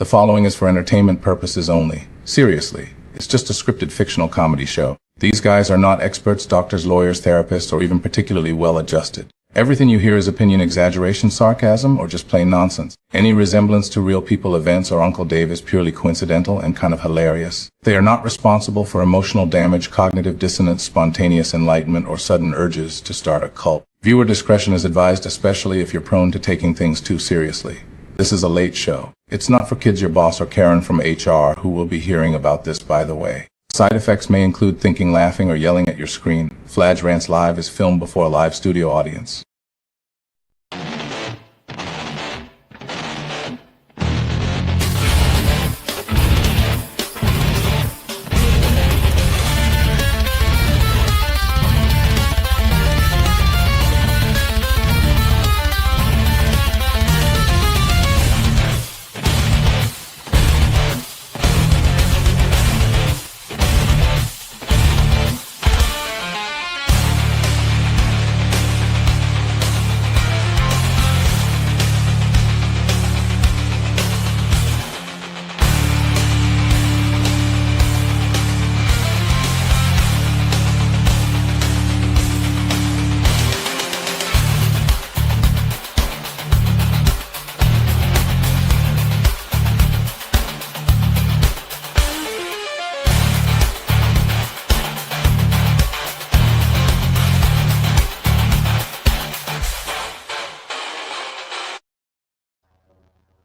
The following is for entertainment purposes only. Seriously, it's just a scripted fictional comedy show. These guys are not experts, doctors, lawyers, therapists, or even particularly well-adjusted. Everything you hear is opinion, exaggeration, sarcasm, or just plain nonsense. Any resemblance to real people, events, or Uncle Dave is purely coincidental and kind of hilarious. They are not responsible for emotional damage, cognitive dissonance, spontaneous enlightenment, or sudden urges to start a cult. Viewer discretion is advised, especially if you're prone to taking things too seriously. This is a late show. It's not for kids. Your boss or Karen from HR, who will be hearing about this, by the way. Side effects may include thinking, laughing, or yelling at your screen. Fladge Rants Live is filmed before a live studio audience.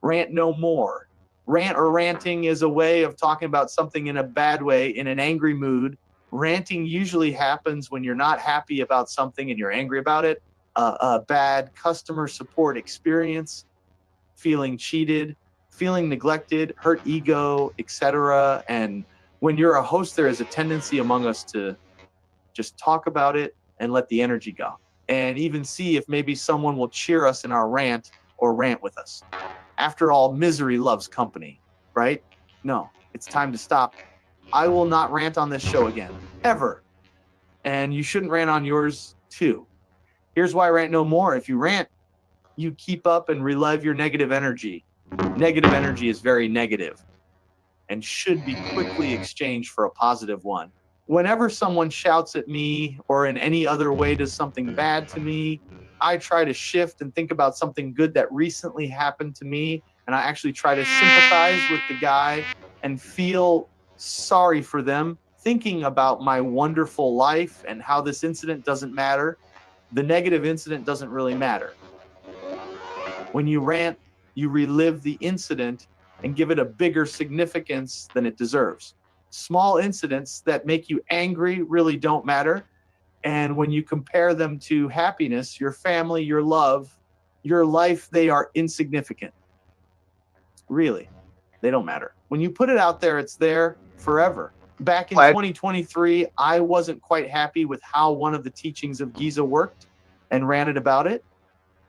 Rant no more. Rant or ranting is a way of talking about something in a bad way, in an angry mood. Ranting usually happens when you're not happy about something and you're angry about it. A bad customer support experience, feeling cheated, feeling neglected, hurt ego, etc. And when you're a host, there is a tendency among us to just talk about it and let the energy go. And even see if maybe someone will cheer us in our rant or rant with us. After all, misery loves company, right? No, it's time to stop. I will not rant on this show again, ever. And you shouldn't rant on yours too. Here's why rant no more. If you rant, you keep up and relive your negative energy. Negative energy is very negative and should be quickly exchanged for a positive one. Whenever someone shouts at me or in any other way does something bad to me, I try to shift and think about something good that recently happened to me, and I actually try to sympathize with the guy and feel sorry for them, thinking about my wonderful life and how this incident doesn't matter. The negative incident doesn't really matter. When you rant, you relive the incident and give it a bigger significance than it deserves. Small incidents that make you angry really don't matter. And when you compare them to happiness, your family, your love, your life, they are insignificant. Really, they don't matter. When you put it out there, it's there forever. Back in 2023, I wasn't quite happy with how one of the teachings of Giza worked and ranted about it.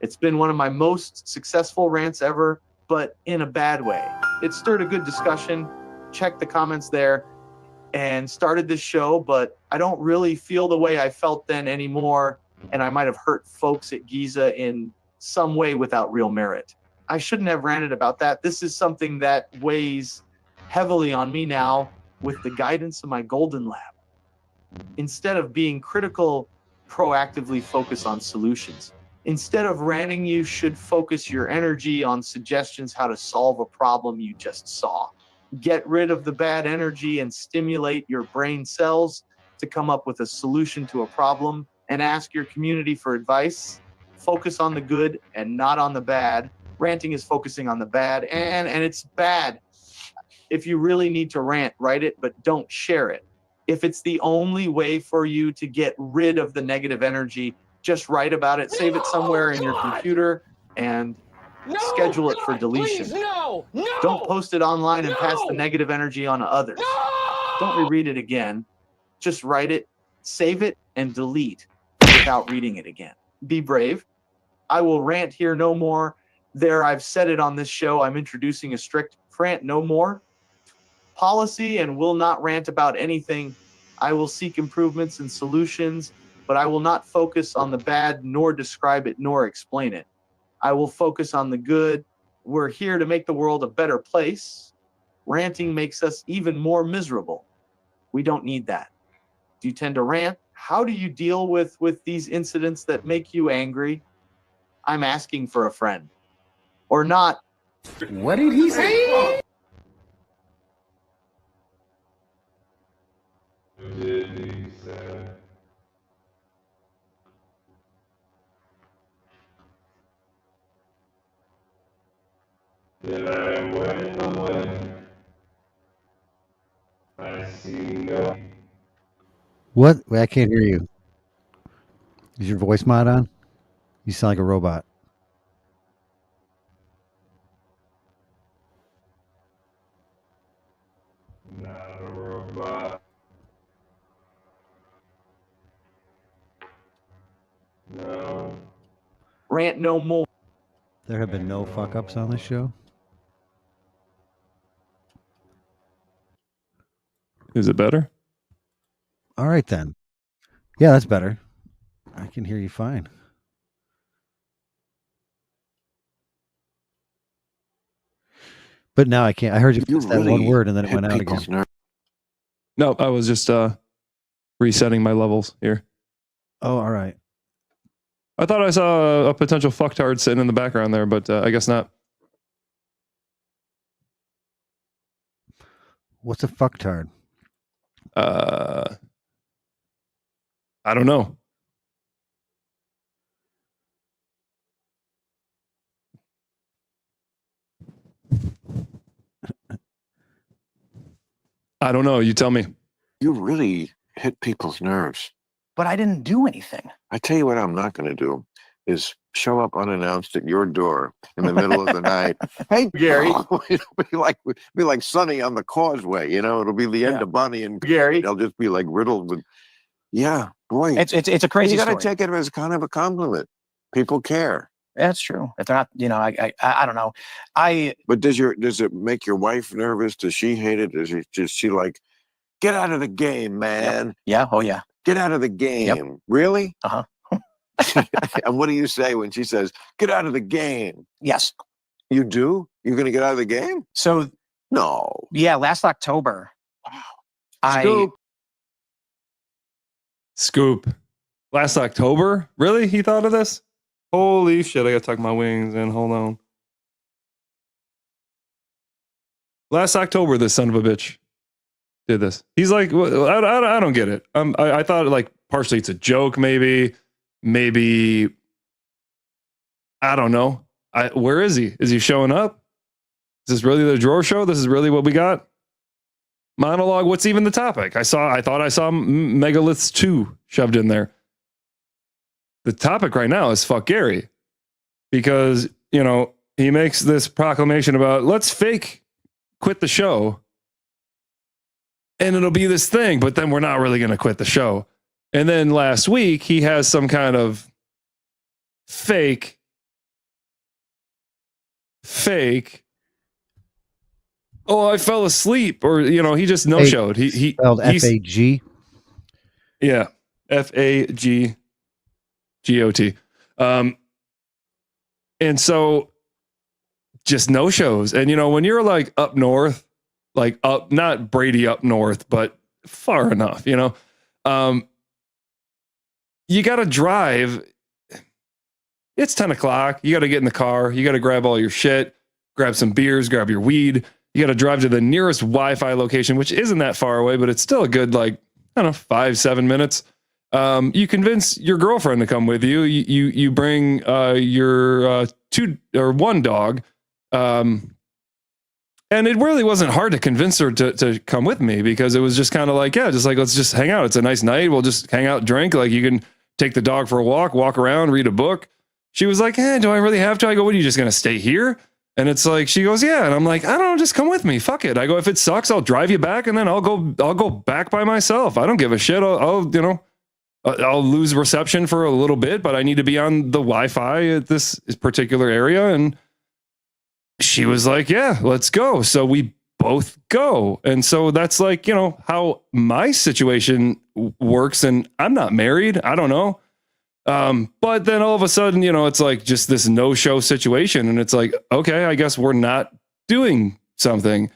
It's been one of my most successful rants ever, but in a bad way. It stirred a good discussion. Check the comments there. And started this show, but I don't really feel the way I felt then anymore, and I might have hurt folks at Giza in some way without real merit. I shouldn't have ranted about that. This is something that weighs heavily on me now with the guidance of my Golden Lab. Instead of being critical, proactively focus on solutions. Instead of ranting, you should focus your energy on suggestions how to solve a problem you just saw. Get rid of the bad energy and stimulate your brain cells to come up with a solution to a problem, and ask your community for advice. Focus on the good and not on the bad. Ranting is focusing on the bad, and it's bad. If you really need to rant, write it, but don't share it. If it's the only way for you to get rid of the negative energy, just write about it, save it somewhere in your computer, and schedule it for deletion. Please, no! Don't post it online and pass the negative energy on to others. Don't reread it again. Just write it, save it, and delete without reading it again. Be brave. I will rant here no more. There, I've said it on this show. I'm introducing a strict rant no more policy and will not rant about anything. I will seek improvements and solutions, but I will not focus on the bad, nor describe it, nor explain it. I will focus on the good, we're here to make the world a better place, ranting makes us even more miserable. We don't need that. Do you tend to rant? How do you deal with these incidents that make you angry? I'm asking for a friend. Or not. What did he say? What? Wait, I can't hear you. Is your voice mod on? You sound like a robot. Not a robot. No. Rant no more. There have been no fuck ups on this show. Is it better? All right then. Yeah, that's better. I can hear you fine. But now I can't. I heard you fix that one word and then it went out again. No, I was just resetting my levels here. Oh, all right. I thought I saw a potential fucktard sitting in the background there, but I guess not. What's a fucktard? I don't know. I don't know. You tell me. You really hit people's nerves. But I didn't do anything. I tell you what I'm not going to do is show up unannounced at your door in the middle of the night. Hey, Gary. It'll be like Sonny on the Causeway, you know, it'll be the end of Bonnie and Gary. They'll just be like riddled with, yeah, boy. It's a crazy You got to story. take it as kind of a compliment. People care. That's true. If they're not, you know, I don't know. But does it make your wife nervous? Does she hate it? Does she like, get out of the game, man? Yeah. Oh yeah. Get out of the game. Yep. Really? Uh-huh. And what do you say when she says, get out of the game? Yes. You do? You're going to get out of the game? So No. yeah, last October. Scoop. Last October? Really? He thought of this? Holy shit, I gotta tuck my wings in. Hold on. Last October, this son of a bitch did this. He's like, I don't get it. I thought like partially it's a joke, maybe, I don't know. Where is he? Is he showing up? Is this really the drawer show? This is really what we got? Monologue. What's even the topic? I thought I saw Megaliths 2 shoved in there. The topic right now is fuck Gary, because, you know, he makes this proclamation about let's fake quit the show and it'll be this thing, but then we're not really going to quit the show. And then last week he has some kind of fake. Oh, I fell asleep, or, you know, he just no showed. He spelled F-A-G. Yeah. F-A-G. G-O-T. And so just no shows. And, you know, when you're like up north, like up, not Brady up north, but far enough, you know, you got to drive. It's 10 o'clock. You got to get in the car. You got to grab all your shit, grab some beers, grab your weed. You got to drive to the nearest Wi-Fi location, which isn't that far away, but it's still a good, like, I don't know, 5-7 minutes. You convince your girlfriend to come with you. You bring your one dog, and it really wasn't hard to convince her to come with me, because it was just kind of like, yeah, just like, let's just hang out. It's a nice night. We'll just hang out, drink. Like, you can take the dog for a walk around, read a book. She was like, do I really have to? I go, what, are you just gonna stay here? And it's like, she goes, yeah. And I'm like, I don't know, just come with me. Fuck it. I go, if it sucks, I'll drive you back, and then I'll go back by myself. I don't give a shit. I'll lose reception for a little bit, but I need to be on the Wi-Fi at this particular area. And she was like, yeah, let's go. So we both go. And so that's like, you know, how my situation works. And I'm not married. I don't know. But then all of a sudden, you know, it's like just this no-show situation. And it's like, okay, I guess we're not doing something.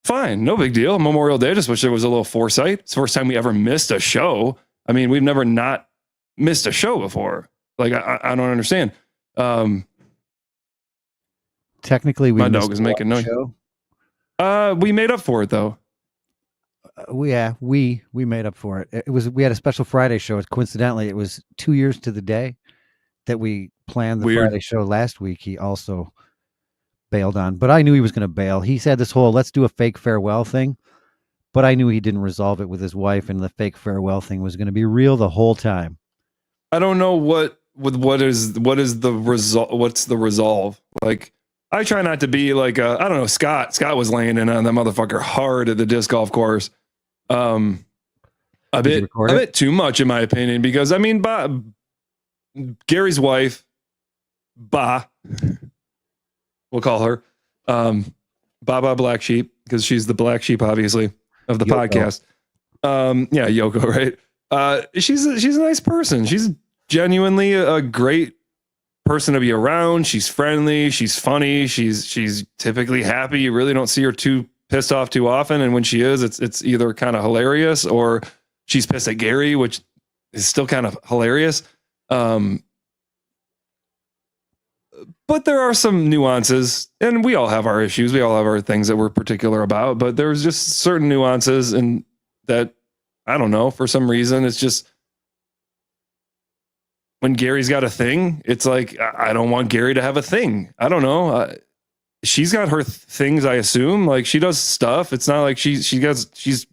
Fine, no big deal. Memorial Day, just wish there was a little foresight. It's the first time we ever missed a show. I mean, we've never not missed a show before. Like, I don't understand. Technically, my dog is making noise. We made up for it though. We made up for it. We had a special Friday show. Coincidentally, it was 2 years to the day that we planned the Friday show last week. He also bailed on, but I knew he was going to bail. He said this whole let's do a fake farewell thing, but I knew he didn't resolve it with his wife, and the fake farewell thing was going to be real the whole time. I don't know what is the result. What's the resolve? Like, I try not to be like I don't know. Scott was laying in on that motherfucker hard at the disc golf course. A bit too much in my opinion, because I mean, Gary's wife, we'll call her Baba Black Sheep, because she's the black sheep, obviously, of the podcast. Yeah, Yoko, right? She's a nice person. She's genuinely a great person to be around. She's friendly. She's funny. She's typically happy. You really don't see her too pissed off too often. And when she is, it's either kind of hilarious or she's pissed at Gary, which is still kind of hilarious. But there are some nuances, and we all have our issues. We all have our things that we're particular about, but there's just certain nuances, and that, I don't know, for some reason, it's just when Gary's got a thing, it's like, I don't want Gary to have a thing. I don't know. She's got her things, I assume. Like, she does stuff. It's not like she has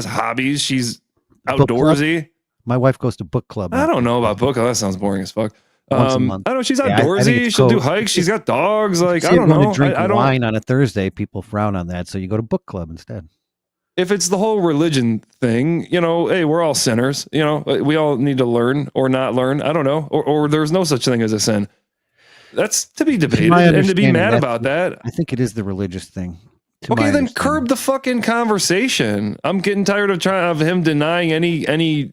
hobbies. She's outdoorsy. My wife goes to book club. I don't know about book club. That sounds boring as fuck. Once a month. I don't know. She's outdoorsy. She'll do hikes. She's got dogs. Like, I don't know. Drink wine on a Thursday. People frown on that. So you go to book club instead. If it's the whole religion thing, you know, hey, we're all sinners. You know, we all need to learn or not learn. I don't know. Or there's no such thing as a sin. That's to be debated, and to be mad about that. I think it is the religious thing. Okay, then curb the fucking conversation. I'm getting tired of him denying any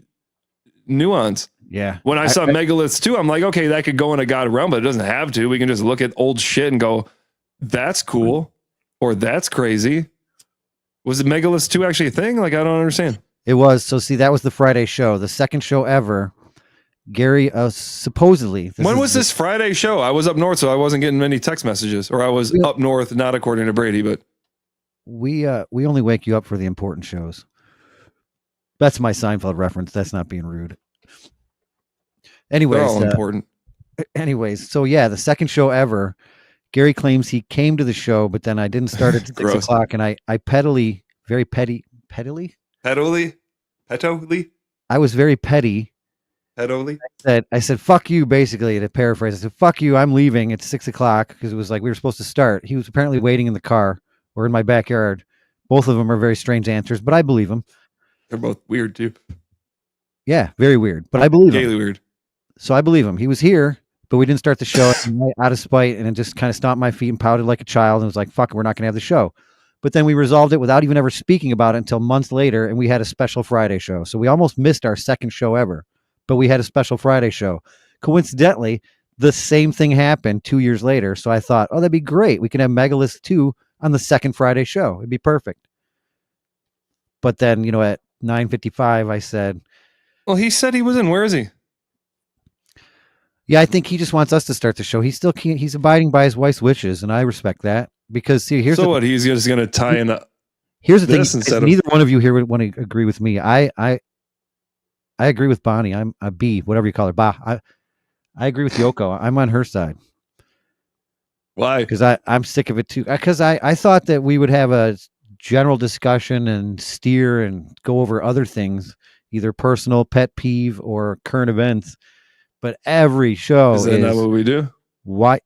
nuance. Yeah. When I saw Megaliths too, I'm like, okay, that could go in a God realm, but it doesn't have to. We can just look at old shit and go, that's cool, or that's crazy. Was the Megaliths 2 actually a thing? Like, I don't understand. It was. So see, that was the Friday show, the second show ever. Gary, supposedly. When was this Friday show? I was up north, so I wasn't getting many text messages, or I was up north, not according to Brady, but we only wake you up for the important shows. That's my Seinfeld reference. That's not being rude. Anyways, they're all important. Anyways, so yeah, the second show ever. Gary claims he came to the show, but then I didn't start at 6 o'clock, and I pettily, I was very petty. I said, fuck you, basically, to paraphrase. I said, fuck you, I'm leaving at 6 o'clock, because it was like we were supposed to start. He was apparently waiting in the car or in my backyard. Both of them are very strange answers, but I believe him. They're both weird too. Yeah, very weird, but I believe him. Gaily weird. So I believe him. He was here, but we didn't start the show out of spite, and it just kind of stomped my feet and pouted like a child and was like, fuck, we're not going to have the show. But then we resolved it without even ever speaking about it until months later, and we had a special Friday show. So we almost missed our second show ever, but we had a special Friday show. Coincidentally, the same thing happened 2 years later. So I thought, oh, that'd be great. We can have Megalith 2 on the second Friday show. It'd be perfect. But then, you know, at 9:55, I said, well, he said he was in. Where is he? Yeah, I think he just wants us to start the show. He still can't. He's abiding by his wife's wishes, and I respect that. Because see, here's what he's just going to tie in. Here's the thing: neither one of you here would want to agree with me. I agree with Bonnie. I'm a B, whatever you call her. I agree with Yoko. I'm on her side. Why? Because I'm sick of it too. Because I thought that we would have a general discussion and steer and go over other things, either personal, pet peeve, or current events. But every show is that not what we do? Why?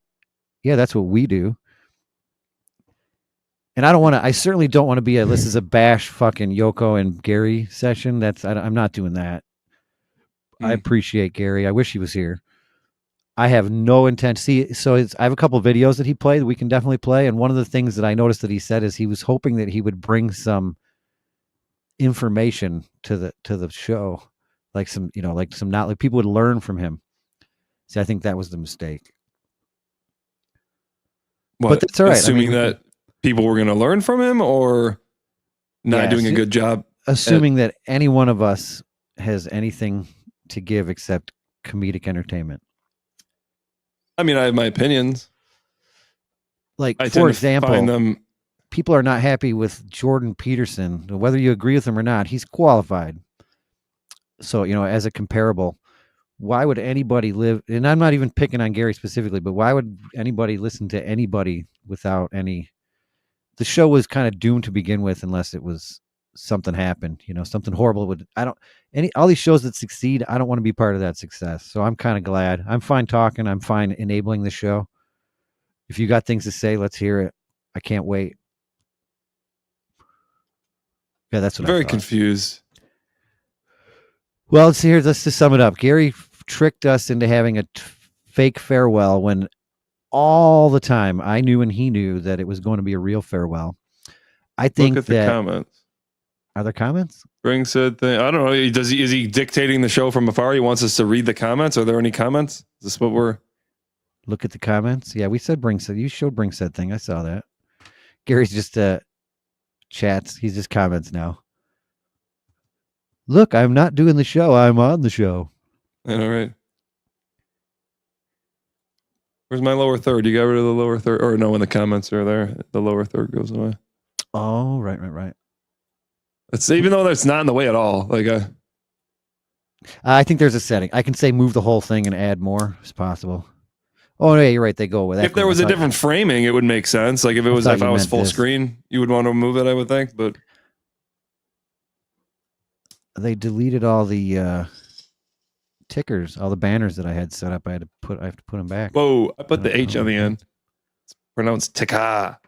Yeah, that's what we do. And I certainly don't want to be this is a bash fucking Yoko and Gary session. I'm not doing that. I appreciate Gary. I wish he was here. I have no intent. See, so I have a couple of videos that he played that we can definitely play. And one of the things that I noticed that he said is he was hoping that he would bring some information to the show. Like some, you know, like some not like people would learn from him. See, I think that was the mistake. What, But that's all right. Assuming that people were going to learn from him, or not doing a good job. Assuming that any one of us has anything to give except comedic entertainment. I mean, I have my opinions. Like, I for tend to example, find them. people are not happy with Jordan Peterson. Whether you agree with him or not, he's qualified. So, as a comparable, why would anybody live? And I'm not even picking on Gary specifically, but why would anybody listen to anybody without any? The show was kind of doomed to begin with, unless it was something happened, something horrible would. All these shows that succeed, I don't want to be part of that success. So I'm kind of glad. I'm fine talking. I'm fine enabling the show. If you got things to say, let's hear it. I can't wait. Yeah, that's what I'm very confused. Well, let's just sum it up. Gary tricked us into having a fake farewell when all the time I knew and he knew that it was going to be a real farewell. I think Look at the comments. Are there comments? Bring said thing. I don't know. Is he dictating the show from afar? He wants us to read the comments. Are there any comments? Is this what we're... Look at the comments. Yeah, we said bring said. You showed bring said thing. I saw that. Gary's just chats. He's just comments now. Look, I'm not doing the show. I'm on the show. All right. Where's my lower third? You got rid of the lower third? Or no, when the comments are there, the lower third goes away. Oh, right. It's even though that's not in the way at all. Like I think there's a setting. I can say move the whole thing and add more as possible. Oh, yeah, you're right. They go away. If there was a different framing, it would make sense. Like if I was full screen, you would want to move it, I would think. But they deleted all the tickers, all the banners that I had set up. I have to put them back. Whoa! I put the H on the end. It's pronounced tika.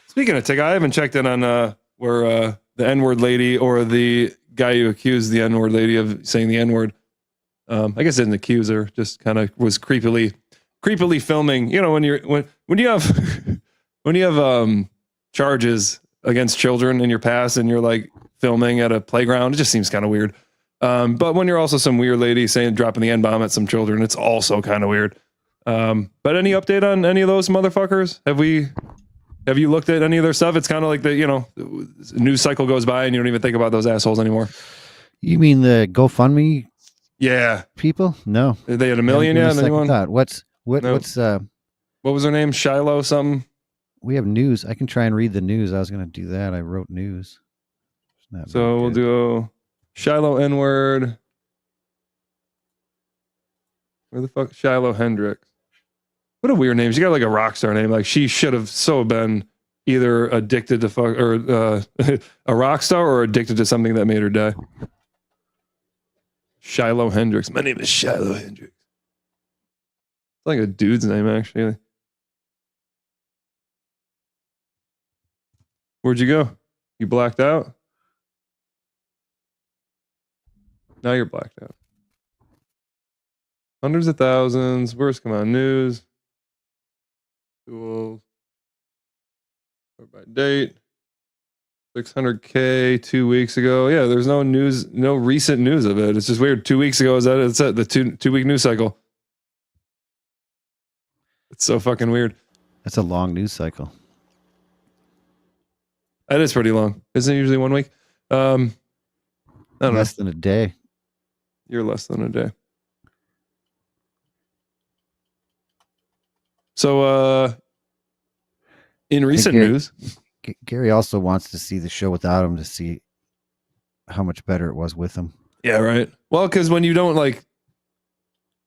Speaking of tika, I haven't checked in on where the N-word lady or the guy who accused the N-word lady of saying the N-word. I guess didn't accuse her, just kind of was creepily filming. When you have charges against children in your past and you're like filming at a playground, it just seems kind of weird. But when you're also some weird lady dropping the N-bomb at some children, it's also kind of weird. But any update on any of those motherfuckers? Have you looked at any of their stuff? It's kind of like the news cycle goes by and you don't even think about those assholes anymore. You mean the GoFundMe? Yeah. People? No. They had 1 million yet? Anyone? What's what was her name? Shiloh something? We have news. I can try and read the news. I was going to do that. I wrote news. So we'll do Shiloh N-word. Where the fuck? Shiloh Hendricks. What a weird name. She got like a rock star name. Like she should have been either addicted to fuck or a rock star or addicted to something that made her die. Shiloh Hendricks. My name is Shiloh Hendricks. It's like a dude's name, actually. Where'd you go? You blacked out? Now you're blacked out. Hundreds of thousands. Where's come on news? Tools. By date. 600K 2 weeks ago. Yeah, there's no news, no recent news of it. It's just weird. 2 weeks ago, it's at the two-week news cycle. It's so fucking weird. That's a long news cycle. That is pretty long. Isn't it usually 1 week? I don't know. Less than a day. You're less than a day. So, in recent news, Gary also wants to see the show without him to see how much better it was with him. Yeah, right. Well, because when you don't like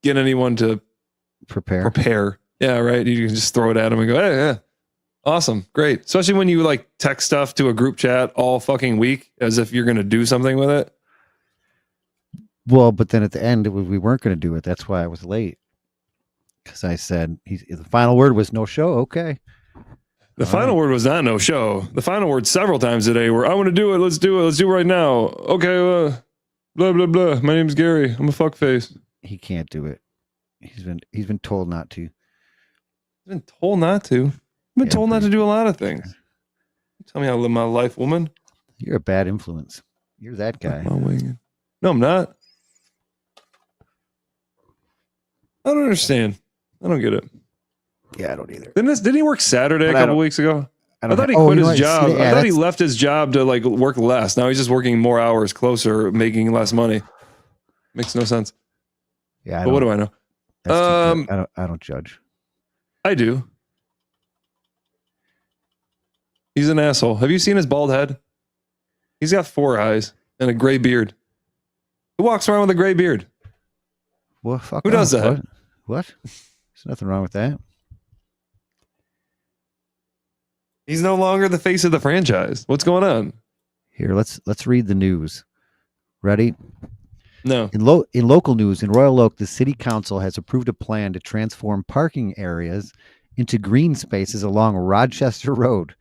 get anyone to prepare, yeah, right. You can just throw it at them and go, hey, yeah, awesome, great. Especially when you like text stuff to a group chat all fucking week as if you're going to do something with it. Well, but then at the end, we weren't going to do it. That's why I was late. Because I said the final word was no show. Okay. The final word was not no show. The final word several times today were, I want to do it. Let's do it. Let's do it right now. Okay. Blah, blah, blah. My name's Gary. I'm a fuckface. He can't do it. He's been told not to. I've been told not to. I've been told not to do a lot of things. Tell me how to live my life, woman. You're a bad influence. You're that guy. No, I'm not. I don't understand. I don't get it. Yeah, I don't either. Didn't he work Saturday But a couple weeks ago? I thought he oh, quit you know his what? See, job. yeah, I thought he that's- left his job to like work less. Now he's just working more hours closer, making less money. Makes no sense. Yeah, But what do I know? That's too good. I don't judge. I do. He's an asshole. Have you seen his bald head? He's got 4 eyes and a gray beard. Who walks around with a gray beard? Well, fuck Who does off. that? What? There's nothing wrong with that. He's no longer the face of the franchise. What's going on? Here, let's read the news. Ready? No. In local news, in Royal Oak, the city council has approved a plan to transform parking areas into green spaces along Rochester Road.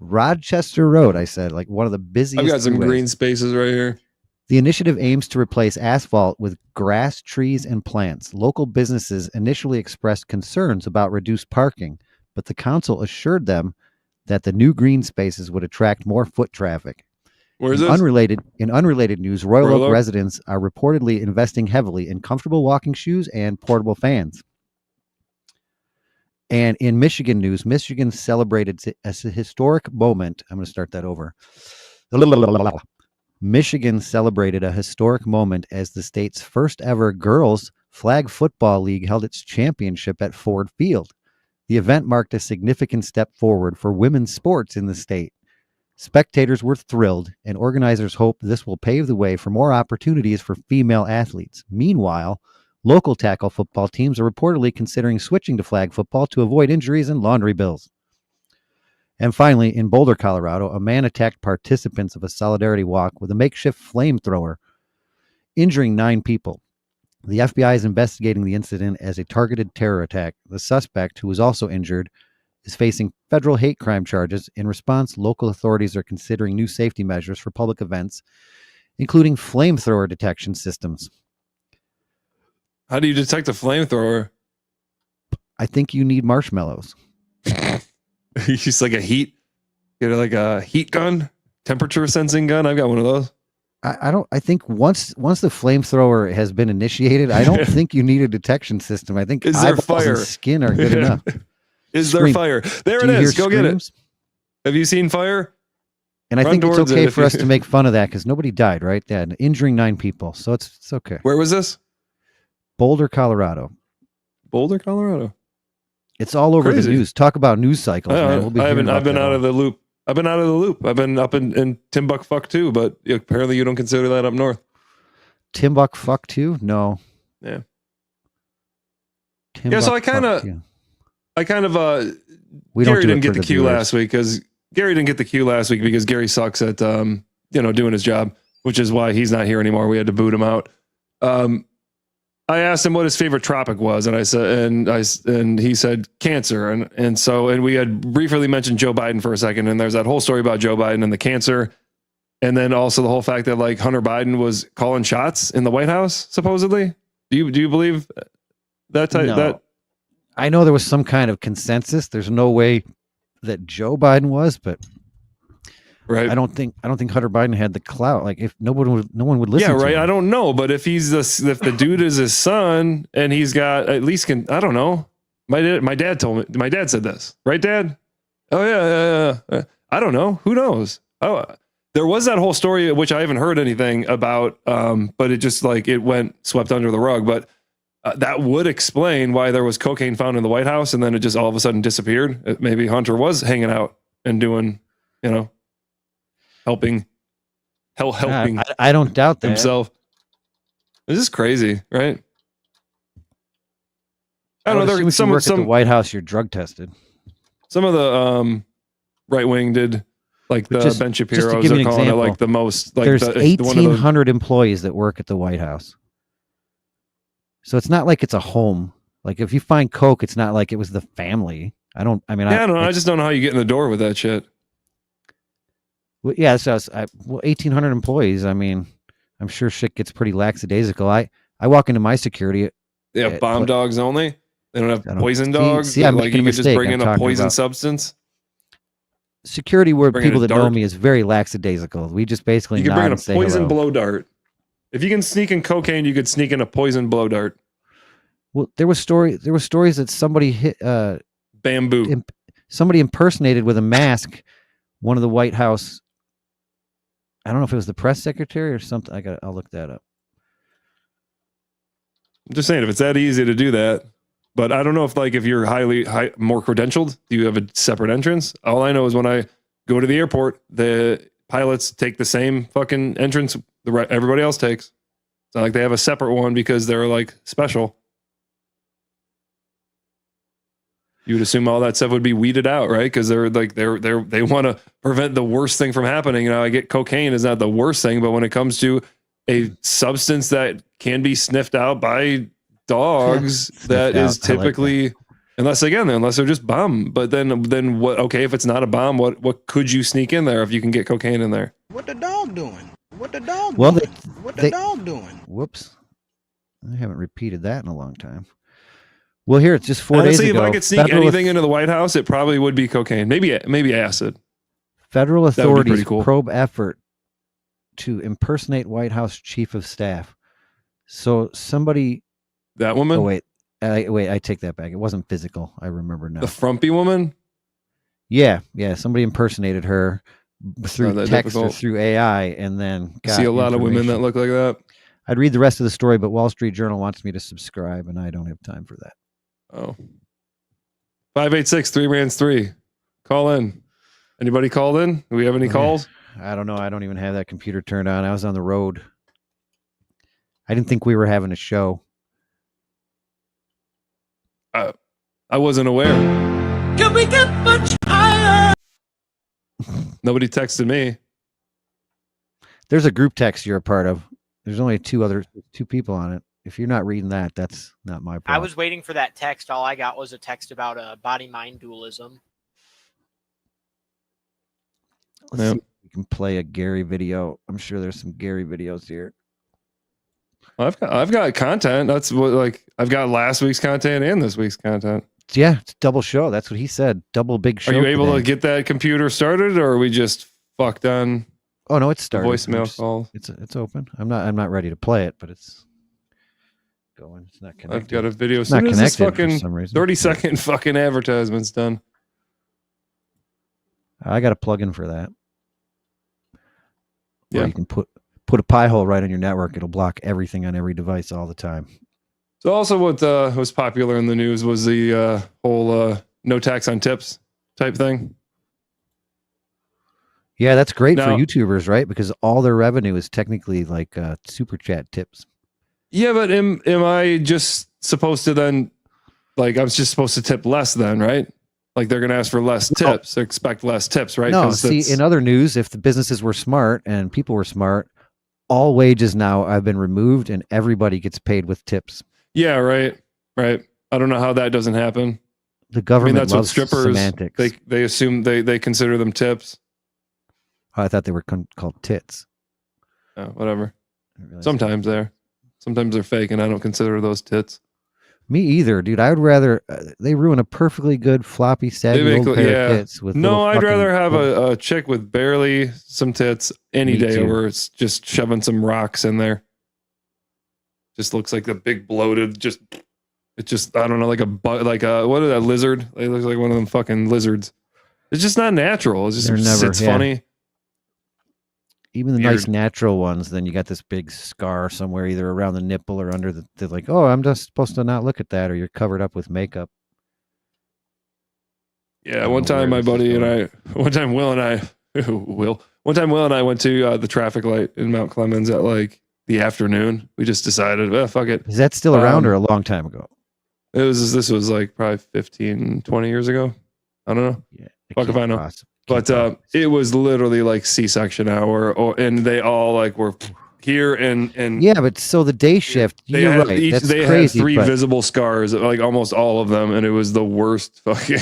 Rochester Road, I said, like one of the busiest. I've got some freeways. green spaces right here. The initiative aims to replace asphalt with grass, trees, and plants. Local businesses initially expressed concerns about reduced parking, but the council assured them that the new green spaces would attract more foot traffic. Where is In this? unrelated news, Royal Oak Oak? residents are reportedly investing heavily in comfortable walking shoes and portable fans. And in Michigan news, Michigan celebrated a historic moment. I'm going to start that over. Michigan celebrated a historic moment as the state's first ever girls flag football league held its championship at Ford Field. The event marked a significant step forward for women's sports in the state. Spectators were thrilled, and organizers hope this will pave the way for more opportunities for female athletes. Meanwhile, local tackle football teams are reportedly considering switching to flag football to avoid injuries and laundry bills. And finally, in Boulder, Colorado, a man attacked participants of a solidarity walk with a makeshift flamethrower, injuring 9 people. The FBI is investigating the incident as a targeted terror attack. The suspect, who was also injured, is facing federal hate crime charges. In response, local authorities are considering new safety measures for public events, including flamethrower detection systems. How do you detect a flamethrower? I think you need marshmallows. He's like a heat, like a heat gun, temperature sensing gun. I've got one of those. I think once the flamethrower has been initiated, I don't think you need a detection system. I think Is there eyeballs fire? and skin are good enough. Is there Scream. fire? There Do it you is. hear Go get it. screams? Have you seen fire? And I Run think it's towards it okay if for you- us to make fun of that because nobody died, right? Yeah, injuring 9 people, so it's okay. Where was this? Boulder, Colorado. Boulder, Colorado. It's all over Crazy. the news. Talk about news cycles, man. We'll be I've hearing been about that out all. of the loop. I've been out of the loop. I've been up in Timbuktu, but apparently you don't consider that up north. Timbuktu? No. Yeah. Yeah, so I kind of we don't Gary do didn't it get for the the cue viewers. last week because Gary sucks at doing his job, which is why he's not here anymore. We had to boot him out. I asked him what his favorite tropic was, and he said cancer, and we had briefly mentioned Joe Biden for a second, and there's that whole story about Joe Biden and the cancer, and then also the whole fact that like Hunter Biden was calling shots in the White House supposedly. Do you believe that type? No. That I know there was some kind of consensus. There's no way that Joe Biden was, but right? I don't think Hunter Biden had the clout. Like if no one would listen. Yeah, to right. him. I don't know, but if if the dude is his son and he's got at least I don't know. My dad told me. My dad said this, right, Dad? Oh yeah. I don't know. Who knows? Oh, there was that whole story which I haven't heard anything about. But it just like it went swept under the rug. But that would explain why there was cocaine found in the White House and then it just all of a sudden disappeared. Maybe Hunter was hanging out and doing, helping I don't doubt that. himself. This is crazy, right? I don't know. If you work at the White House, you're drug tested. Some of the right wing did like the Just- Ben just to Shapiro's give you are an calling example, it like the most like There's the, one of the 1,800 employees that work at the White House, so it's not like it's a home. Like if you find coke, it's not like it was the family. I don't know. I just don't know how you get in the door with that shit. Well, yeah, so 1,800 employees. I mean, I'm sure shit gets pretty lackadaisical. I walk into my security. They have bomb but- dogs only. They don't have I don't- poison see- dogs. see, I'm like making you a could just mistake. bring I'm in a talking poison about- substance. Security, where Bring in people a that know dart. me is very lackadaisical. We just basically You could nod bring in a and say poison hello. blow dart. If you can sneak in cocaine, you could sneak in a poison blow dart. Well, there was stories that somebody hit Bamboo. somebody impersonated with a mask one of the White House. I don't know if it was the press secretary or something. I'll look that up. I'm just saying, if it's that easy to do that, but I don't know if you're more credentialed, do you have a separate entrance? All I know is when I go to the airport, the pilots take the same fucking entrance everybody else takes. It's not like they have a separate one because they're like special. You would assume all that stuff would be weeded out, right? Because they want to prevent the worst thing from happening. You know, I get cocaine is not the worst thing, but when it comes to a substance that can be sniffed out by dogs, that is typically, unless they're just bomb. But then what? Okay, if it's not a bomb, what could you sneak in there if you can get cocaine in there? What the dog doing? What the dog Well, doing? What the dog doing? Whoops, I haven't repeated that in a long time. Well, here it's just 4 days Honestly, ago. if I could sneak anything into the White House, it probably would be cocaine. Maybe acid. Federal authorities cool. probe effort to impersonate White House chief of staff. So somebody. That woman? Oh wait, I take that back. It wasn't physical. I remember now. The frumpy woman? Yeah. Somebody impersonated her through text difficult. or through AI, and then I see a lot of women that look like that. I'd read the rest of the story, but Wall Street Journal wants me to subscribe, and I don't have time for that. Oh. 586-3-RANTS-3. Call in. Anybody called in? Do we have any calls? I don't know. I don't even have that computer turned on. I was on the road. I didn't think we were having a show. I wasn't aware. Can we get much higher? Nobody texted me. There's a group text you're a part of. There's only two people on it. If you're not reading that, that's not my problem. I was waiting for that text. All I got was a text about body-mind dualism. Let's see if we can play a Gary video. I'm sure there's some Gary videos here. I've got content. That's what I've got last week's content and this week's content. Yeah, it's double show. That's what he said. Double big show. Are you able today. to get that computer started, or are we just fucked on? Oh no, it's started. Voicemail call. It's open. I'm not ready to play it, but it's going. It's not connected. I've got a video. It's not As this connected fucking for some reason. 30-second fucking advertisement's done. I got a plug-in for that. Yeah, you can put a pie hole right on your network. It'll block everything on every device all the time. So also what was popular in the news was the whole no tax on tips type thing. Yeah, that's great Now, for YouTubers, right? Because all their revenue is technically like super chat tips. Yeah, but am I just supposed to then, I'm just supposed to tip less then, right? Like they're going to ask for less tips, they expect less tips, right? No, see, in other news, if the businesses were smart and people were smart, all wages now have been removed and everybody gets paid with tips. Yeah, right. I don't know how that doesn't happen. The government that's loves what strippers, semantics. they assume they consider them tips. Oh, I thought they were called tits. Oh, whatever. Sometimes they're fake and I don't consider those tits. Me either, dude. I would rather they ruin a perfectly good floppy saggy old pair of tits with. No, I'd rather have a chick with barely some tits any day over it's just shoving some rocks in there. Just looks like the big bloated. It's just I don't know, like what is that lizard? It looks like one of them fucking lizards. It's just not natural. It's just sits funny. Even the nice natural ones, then you got this big scar somewhere, either around the nipple or under they're like, oh, I'm just supposed to not look at that, or you're covered up with makeup. Yeah, one time Will and I went to the traffic light in Mount Clemens at the afternoon. We just decided, fuck it. Is that still around or a long time ago? This was probably 15, 20 years ago. I don't know. Yeah, fuck if I know. But it was literally C-section hour, and they all were here and yeah. But so the day shift, you're right. That's they crazy, had three visible scars, almost all of them, and it was the worst. Fucking,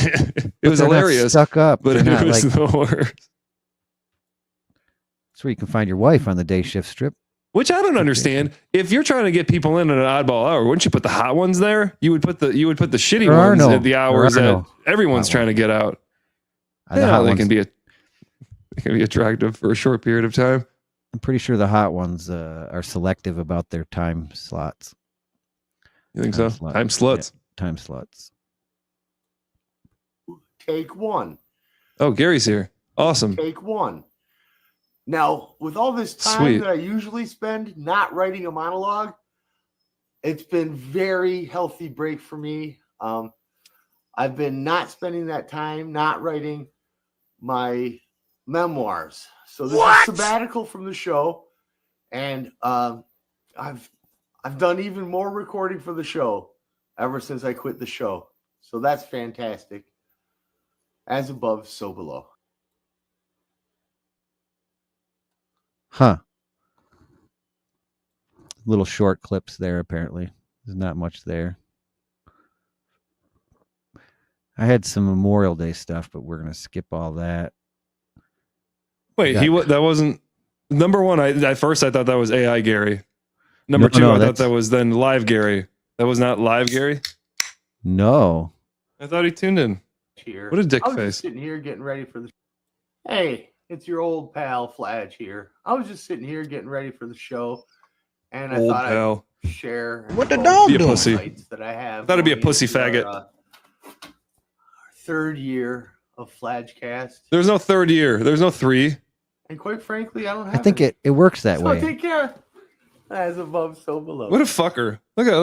it was hilarious. Stuck up, but it was the worst. That's where you can find your wife on the day shift strip. Which I don't understand. If you're trying to get people in at an oddball hour, wouldn't you put the hot ones there? You would put the shitty ones at the hours that everyone's trying to get out. Yeah, they can be attractive for a short period of time. I'm pretty sure the hot ones are selective about their time slots. You think so? Time sluts. Yeah, time sluts. Take one. Oh, Gary's here. Awesome. Take one. Now, with all this time Sweet. that I usually spend not writing a monologue, it's been very healthy break for me. I've been not spending that time not writing my memoirs. So this is sabbatical from the show, and I've done even more recording for the show ever since I quit the show. So that's fantastic. As above, so below. Huh. Little short clips there, apparently. There's not much there. I had some Memorial Day stuff, but we're going to skip all that. Wait, that wasn't number one. At first I thought that was AI Gary. Number two, No, I thought that was then live Gary. That was not live Gary? No. I thought he tuned in. Here. What a dick I was face. just sitting here getting ready for the. Hey, it's your old pal Fladge here. I was just sitting here getting ready for the show, and I Old thought pal. I'd share What the all dog Be a doing? pussy. insights that I have. I thought it'd be a going pussy into faggot. our third year of Fladgecast, There's no third year. There's no 3. and quite frankly, I don't I have. think any. it works that So way. take care. As above, so below. What a fucker. Look at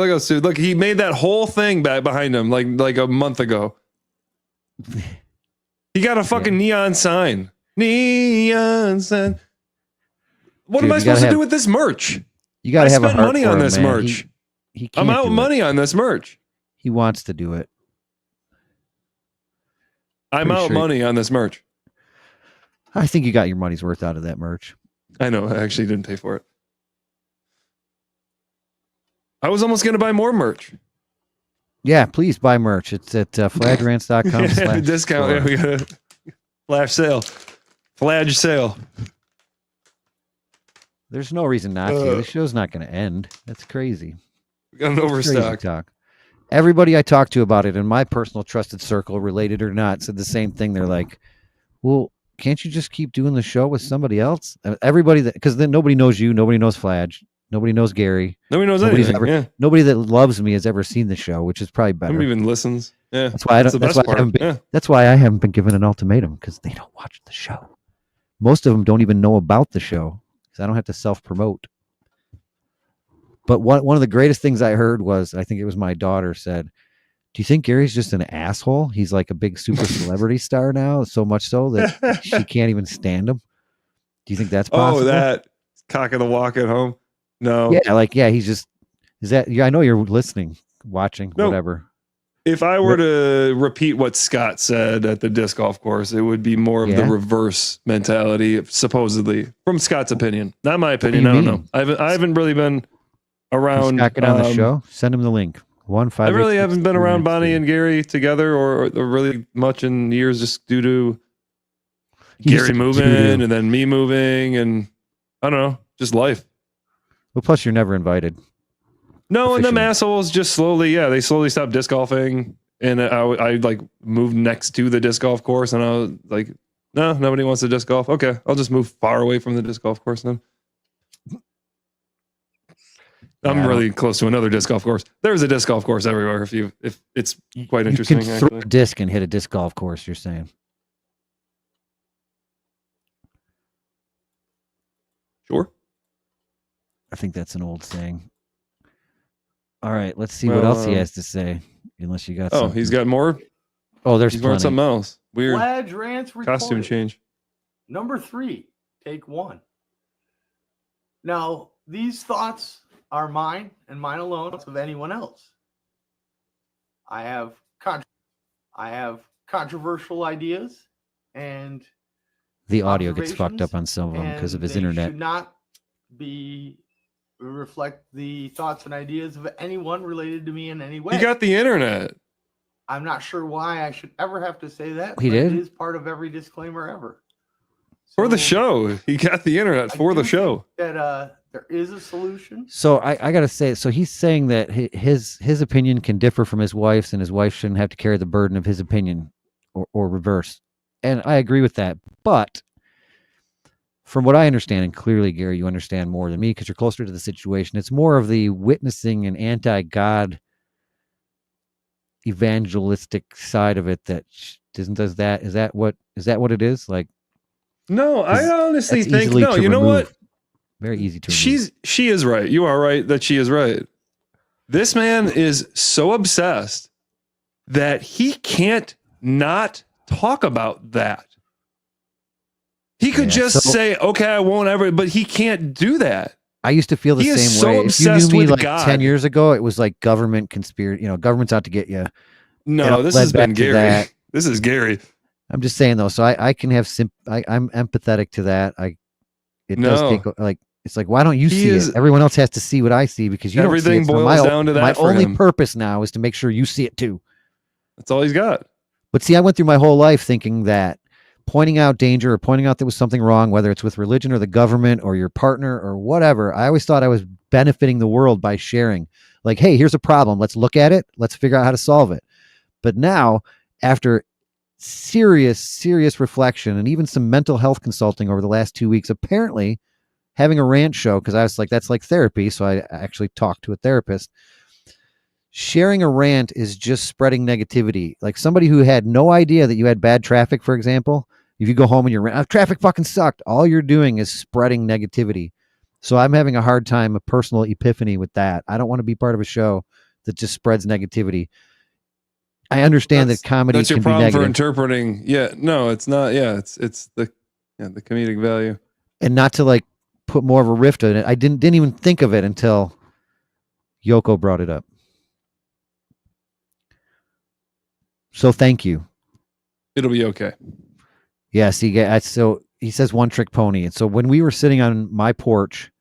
look, he made that whole thing back behind him like a month ago. He got a fucking neon sign. Neon sign. What Dude, am I you supposed to gotta do with this merch? You got I to have a spent heart money for on him, this man. merch. He I'm can't out do it. money on this merch. He wants to do it. I'm Pretty out sure he- money on this merch. I think you got your money's worth out of that merch. I know. I actually didn't pay for it. I was almost going to buy more merch. Yeah, please buy merch. It's at fladgerants.com. Discount. Yeah, we got a flash sale. Fladge sale. There's no reason not to. The show's not going to end. That's crazy. We got an Crazy overstock. talk. Everybody I talked to about it in my personal trusted circle, related or not, said the same thing. They're like, well, can't you just keep doing the show with somebody else? Everybody that, because then nobody knows you, nobody knows Fladge, nobody knows Gary. Nobody knows Nobody's anything. ever- Yeah. Nobody that loves me has ever seen the show, which is probably better. Nobody even listens. Yeah. That's why I That's don't. the That's best why I part. haven't been, Yeah. That's why I haven't been given an ultimatum, because they don't watch the show. Most of them don't even know about the show because I don't have to self promote. But one of the greatest things I heard was, I think it was my daughter said, "Do you think Gary's just an asshole? He's like a big super celebrity star now, so much so that she can't even stand him." Do you think that's possible? Oh, that cock of the walk at home. No. Yeah, he's just. Is that? Yeah, I know you're listening, watching, No. whatever. If I were to repeat what Scott said at the disc golf course, it would be more of the Yeah. reverse mentality, supposedly, from Scott's opinion. Not my opinion. do I you don't know. mean? I haven't really been around. Scott, get on the show. Send him the link. I really haven't been around Bonnie and Gary together or really much in years, just due to Gary moving and then me moving, and I don't know, just life. Well, plus you're never invited. No, and them Officially. assholes just slowly, they slowly stopped disc golfing, and I like moved next to the disc golf course, and I was like, no, nobody wants to disc golf. Okay, I'll just move far away from the disc golf course then. I'm Yeah, I really close to another disc golf course. There's a disc golf course everywhere. If it's quite interesting, You can throw actually. a disc and hit a disc golf course. You're saying? Sure. I think that's an old saying. All right, let's see what else he has to say. Unless you got. Oh, something. he's got more. Oh, there's He's wearing plenty. something else. Weird Fladge Rants costume recorded. change. Number 3, take one. Now, these thoughts are mine and mine alone, not of anyone else. I have controversial ideas, and The audio gets fucked up observations, on some of them because of and his they internet. should not reflect the thoughts and ideas of anyone related to me in any way. He got the internet. I'm not sure why I should ever have to say that. He but did? It is part of every disclaimer ever. For the So, show. He got the internet I for the do show. think that there is a solution. So I gotta say, so he's saying that his opinion can differ from his wife's, and his wife shouldn't have to carry the burden of his opinion, or reverse. And I agree with that. But from what I understand, and clearly, Gary, you understand more than me because you're closer to the situation. It's more of the witnessing and anti-God evangelistic side of it that does that. Is that what it is? Like, No, I honestly that's think easily no. to You know remove. what? Very easy to remove. She is right. You are right that she is right. This man is so obsessed that he can't not talk about that. He could just say, "Okay, I won't ever," but he can't do that. I used to feel the He is same so way. If you knew obsessed me with like God. 10 years ago, it was like government conspiracy. Government's out to get you. No, this has been Gary. This is Gary. I'm just saying though, so I can have I'm empathetic to that. It does take like it's like, why don't you see it? Everyone else has to see what I see because you don't see it. Everything boils down to that. My for only him. purpose now is to make sure you see it too. That's all he's got. But see, I went through my whole life thinking that pointing out danger or pointing out there was something wrong, whether it's with religion or the government or your partner or whatever, I always thought I was benefiting the world by sharing. Like, hey, here's a problem. Let's look at it. Let's figure out how to solve it. But now, after serious reflection and even some mental health consulting over the last 2 weeks, apparently having a rant show, because I was like, that's like therapy. So I actually talked to a therapist. Sharing a rant is just spreading negativity. Like somebody who had no idea that you had bad traffic, for example, if you go home and you're traffic fucking sucked, all you're doing is spreading negativity. So I'm having a hard time, a personal epiphany with that. I don't want to be part of a show that just spreads negativity. I understand that comedy that's your can be problem negative. for interpreting. Yeah, no, it's not. Yeah, it's the comedic value. And not to like put more of a rift in it. I didn't even think of it until Yoko brought it up. So thank you. It'll be okay. Yes, so he says one trick pony. And so when we were sitting on my porch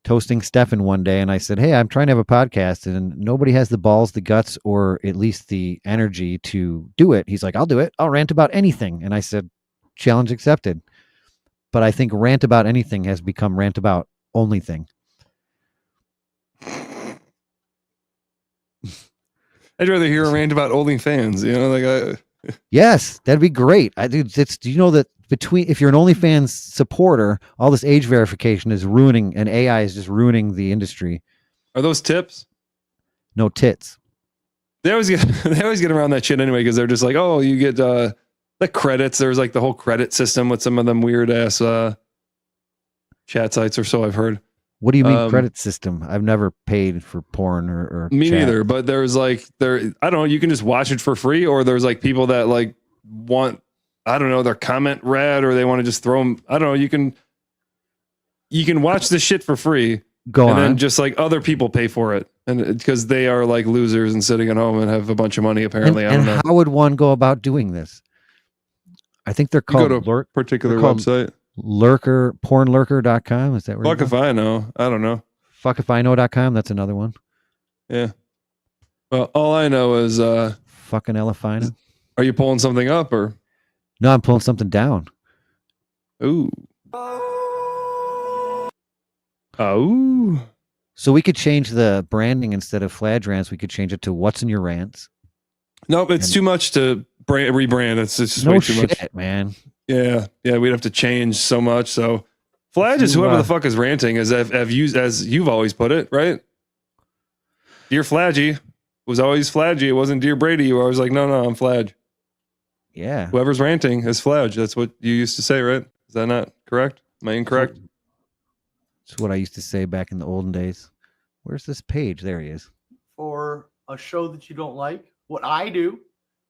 toasting Stefan one day, and I said, hey, I'm trying to have a podcast and nobody has the balls, the guts, or at least the energy to do it. He's like, I'll do it. I'll rant about anything. And I said, challenge accepted. But I think rant about anything has become rant about only thing. I'd rather hear a rant about OnlyFans, Yes, that'd be great. Do you know that if you're an OnlyFans supporter, all this age verification is ruining, and AI is just ruining the industry. Are those tips? No tits. They always get around that shit anyway because they're just like, oh, you get the credits. There's like the whole credit system with some of them weird ass chat sites or so I've heard. What do you mean credit system? I've never paid for porn or me chat. neither. But there's I don't know. You can just watch it for free, or there's like people that like want, I don't know, their comment read, or they want to just throw them. I don't know. You can watch this shit for free. Then just like other people pay for it, and because they are like losers and sitting at home and have a bunch of money apparently. I don't know. How would one go about doing this? I think they're called you go to a particular website. Pornlurker.com. Is that where? Fuck if I know. I don't know. Fuckifknow.com. That's another one. Yeah. Well, all I know is fucking Elefina. Are you pulling something up or? No, I'm pulling something down. Ooh. Oh. So we could change the branding instead of Fladge Rants. We could change it to What's in Your Rants. Nope, it's too much to rebrand. It's just no way too shit, much, man. Yeah, we'd have to change so much. So, Fladge is whoever the fuck is ranting, as you've always put it, right? Dear Fladgy was always Fladgy. It wasn't Dear Brady. You were always like, no, I'm Fladge. Yeah. Whoever's ranting is Fladge. That's what you used to say, right? Is that not correct? Am I incorrect? That's what I used to say back in the olden days. Where's this page? There he is. For a show that you don't like, what I do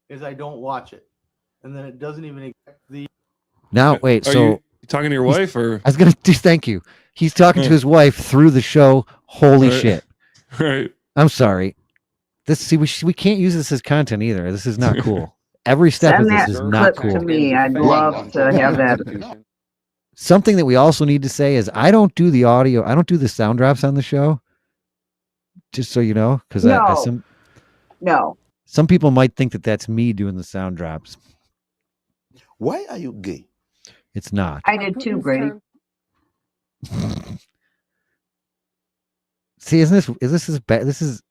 is I don't watch it, and then it doesn't even affect the. Now wait, Are you talking to your wife or? I was gonna do. Thank you. He's talking to his wife through the show. Holy shit! Right. I'm sorry. We can't use this as content either. This is not cool. Every step of this is not cool. To me, I'd love to have that. Something that we also need to say is I don't do the audio. I don't do the sound drops on the show. Just so you know, because no. Some people might think that that's me doing the sound drops. Why are you gay? It's not. I did too, Brady. See, this is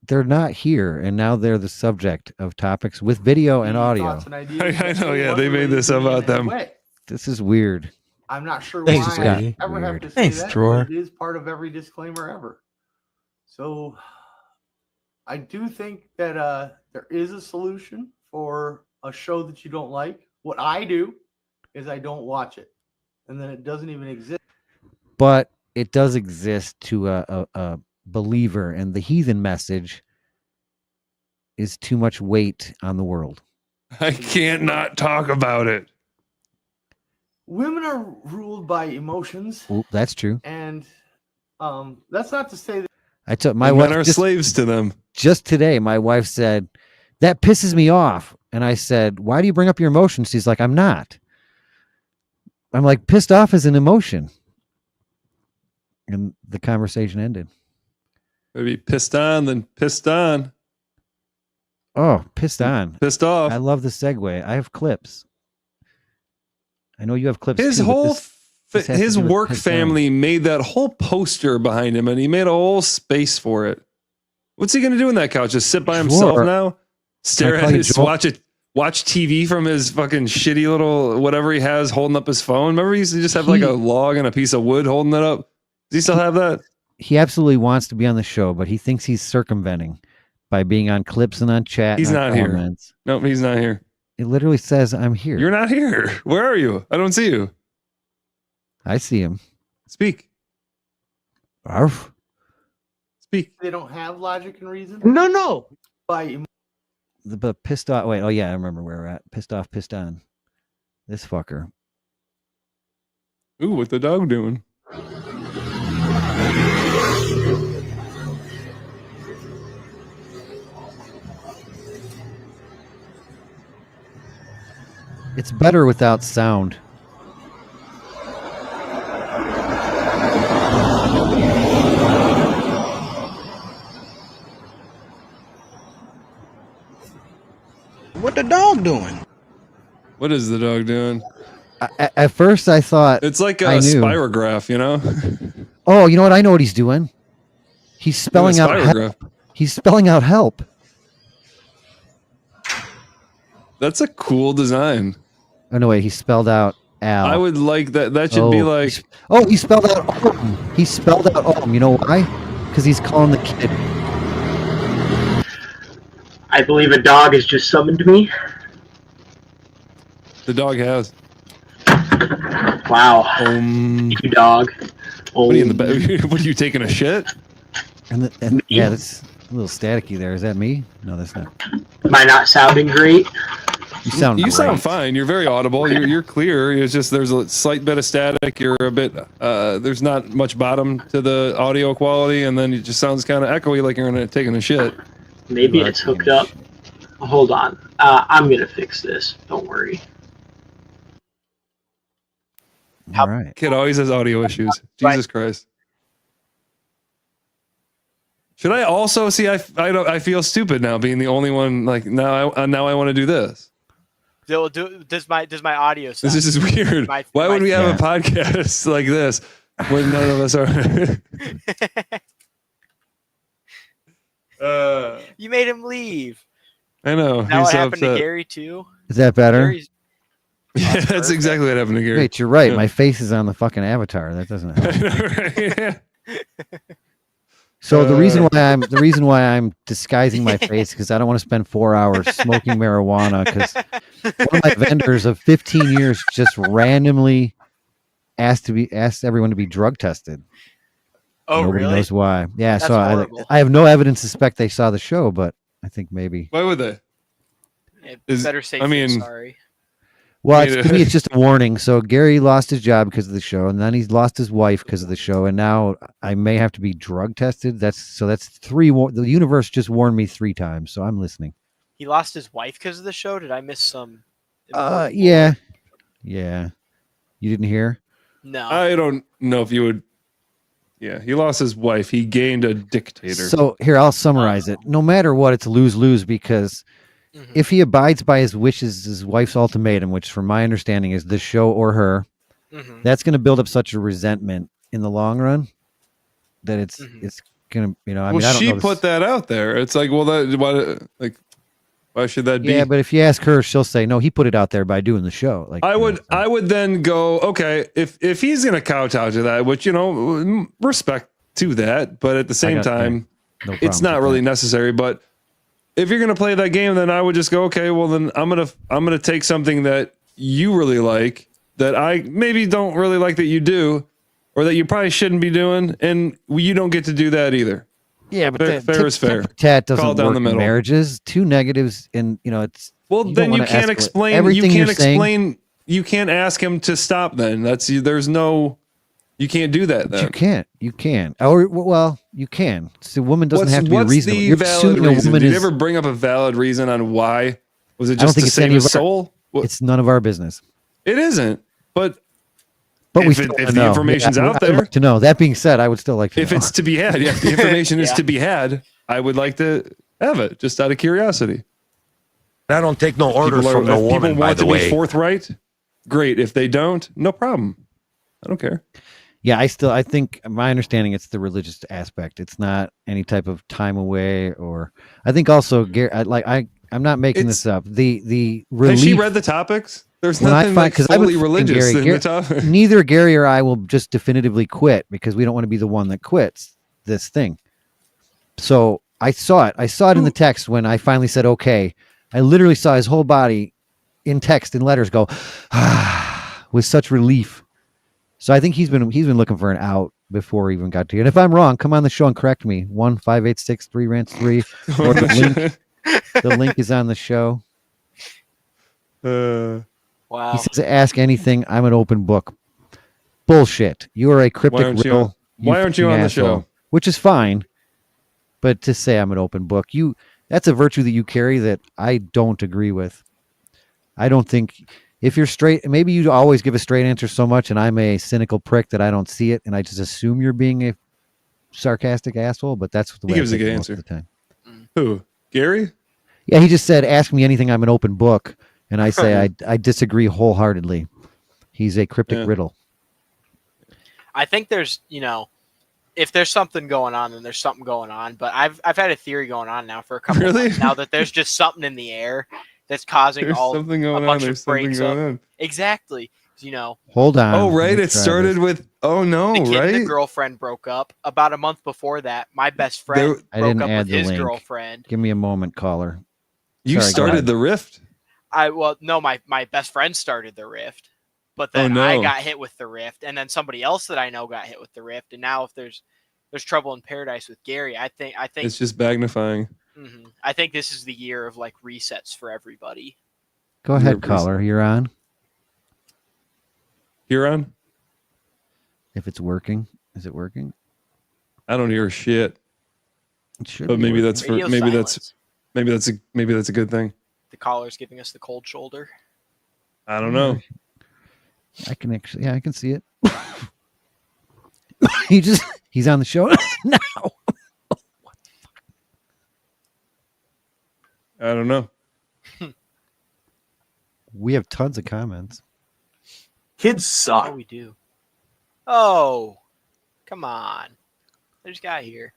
they're not here, and now they're the subject of topics with video and audio. I know, yeah, they made this about them. This is weird. I'm not sure Thanks, why Scotty. I ever have to say Thanks, that. Troy. But it is part of every disclaimer ever. So I do think that there is a solution for a show that you don't like. What I do is I don't watch it, and then it doesn't even exist. But it does exist to a believer, and the heathen message is too much weight on the world. I can't not talk about it. Women are ruled by emotions, Ooh, that's true. and that's not to say that I took my And wife men are slaves to them. just today. My wife said, "That pisses me off," and I said, "Why do you bring up your emotions?" She's like, "I'm not." I'm like, pissed off is an emotion, and the conversation ended. Maybe pissed on, then pissed on. Oh, pissed on. Pissed off. I love the segue. I have clips. I know you have clips. His too, but whole this has to his do with work pissed on. family made that whole poster behind him, and he made a whole space for it. What's he going to do in that couch? Just sit by himself Sure. now? Stare Can I at call you his Joel? watch TV from his fucking shitty little whatever he has holding up his phone. Remember, he used to just have like a log and a piece of wood holding it up. Does he still have that? He absolutely wants to be on the show, but he thinks he's circumventing by being on clips and on chat. He's and on not here. comments. Nope, he's not here. It literally says, "I'm here." You're not here. Where are you? I don't see you. I see him. Speak. Arf. Speak. they don't have logic and reason. No. By But pissed off. Wait. Oh yeah, I remember where we're at. Pissed off, pissed on. This fucker. Ooh, what the dog doing? It's better without sound. What the dog doing? What is the dog doing? At first, I thought It's like I a knew. spirograph, you know? Oh, you know what? I know what he's doing. He's spelling out help. Spirograph. He's spelling out help. That's a cool design. Oh no, wait. He spelled out Al. I would like that. That should be like. Oh, he spelled out Om. He spelled out Om. You know why? Because he's calling the kid. I believe a dog has just summoned me. The dog has. Wow. Thank you, dog. What are you in the bed? What are you taking a shit? And yeah, that's a little staticky there. Is that me? No, that's not. Am I not sounding great? You sound. You great. sound fine. You're very audible. You're clear. It's just there's a slight bit of static. You're a bit. There's not much bottom to the audio quality, and then it just sounds kind of echoey, like you're taking a shit. Maybe it's hooked up. Hold on. I'm gonna fix this. Don't worry. All right. Kid always has audio issues. Jesus Christ. Should I also see? I feel stupid now, being the only one. Like now I want to do this. Does my audio sound? This is weird. Why would we have a podcast like this when none of us are? You made him leave. I know. Now He's what so happened to upset. Gary too? Is that better? Gary's- Yeah, that's exactly what happened to Gary. Wait, you're right. Yeah. My face is on the fucking avatar. That doesn't help. Yeah. So the reason why I'm disguising my face because I don't want to spend 4 hours smoking marijuana because one of my vendors of 15 years just randomly asked everyone to be drug tested. Oh, Nobody really? knows why. Yeah, That's so horrible. I have no evidence to suspect they saw the show, but I think maybe. Why would they? Better safe than sorry. Well, to me, it's just a warning. So Gary lost his job because of the show, and then he's lost his wife because of the show, and now I may have to be drug tested. That's three. The universe just warned me 3 times, so I'm listening. He lost his wife because of the show. Did I miss some? Yeah. You didn't hear? No. I don't know if you would. Yeah, he lost his wife. He gained a dictator. So here, I'll summarize it. No matter what, it's lose-lose because if he abides by his wishes, his wife's ultimatum, which from my understanding is this show or her, that's going to build up such a resentment in the long run that it's going to, I mean, I don't she know put that out there. It's like, well, why should that be? Yeah, but if you ask her, she'll say, no, he put it out there by doing the show. Like I would then go, okay, if he's going to kowtow to that, which, respect to that, but at the same time, problems it's not with really that. necessary. But if you're gonna play that game, then I would just go, okay, well then I'm gonna take something that you really like that I maybe don't really like that you do, or that you probably shouldn't be doing, and you don't get to do that either. Yeah, but fair is fair. Tat doesn't Call down work the in middle. marriages. Two negatives, and it's Well, you then don't you wanna can't escalate. explain. Everything You you're can't saying- explain. You can't ask him to stop. Then there's no. You can't do that. Then You can't. You can. Or well, you can. So a woman doesn't what's have to be what's reasonable. the You're valid assuming a reason? woman Did you is. ever bring up a valid reason on why? Was it I don't just think to it's save any his of our- soul? It's none of our business. It isn't. But But we if, still if wanna the know. information's Yeah, out I would there, like to know. That being said, I would still like to if know. it's to be had, if the information is Yeah. to be had, I would like to have it just out of curiosity. I don't take no orders from no if woman, people by want the to way. be forthright, great. If they don't, no problem. I don't care. Yeah, I think my understanding it's the religious aspect. It's not any type of time away, or I think also I'm not making this up. The relief. Has she read the topics? There's when I nothing find- like 'cause I've been fully fucking religious Gary, in the topic. neither Gary or I will just definitively quit because we don't want to be the one that quits this thing. So I saw it. I saw it in the text when I finally said okay. I literally saw his whole body in text and letters go with such relief. So I think he's been looking for an out before he even got to you. And if I'm wrong, come on the show and correct me. 1-586-3-RANTS-3. Or the link is on the show. Wow. He says, ask anything. I'm an open book. Bullshit. You are a cryptic riddle. Why aren't you fucking on the asshole. show? Which is fine. But to say I'm an open book, that's a virtue that you carry that I don't agree with. I don't think if you're straight, maybe you always give a straight answer so much, and I'm a cynical prick that I don't see it, and I just assume you're being a sarcastic asshole, but that's the way He gives I a think good most answer. of the time. Who? Gary? Yeah, he just said, ask me anything. I'm an open book. And I say, I disagree wholeheartedly. He's a cryptic riddle. I think there's, if there's something going on, then there's something going on. But I've had a theory going on now for a couple of months now that there's just something in the air that's causing There's something going a on. bunch There's of something breaks going up. on. Exactly. Hold on. Oh, Let right. me It try started this. with, oh no, the kid and the right? girlfriend broke up. About a month before that, my best friend I broke didn't up add with the his link. girlfriend. Give me a moment, caller. You Sorry, go started ahead. the rift? No, my best friend started the rift. But Oh, then no. I got hit with the rift, and then somebody else that I know got hit with the rift. And now if there's trouble in paradise with Gary, I think It's just magnifying. I think this is the year of like resets for everybody. Go ahead, caller. You're on. You're on? If it's working. Is it working? I don't hear shit. It should But be maybe working. that's for Radio maybe that's a good thing. The caller's giving us the cold shoulder. I don't know. I can actually, I can see it. He's on the show now. I don't know. We have tons of comments. Kids suck. Oh, we do. Oh, come on. There's a guy here.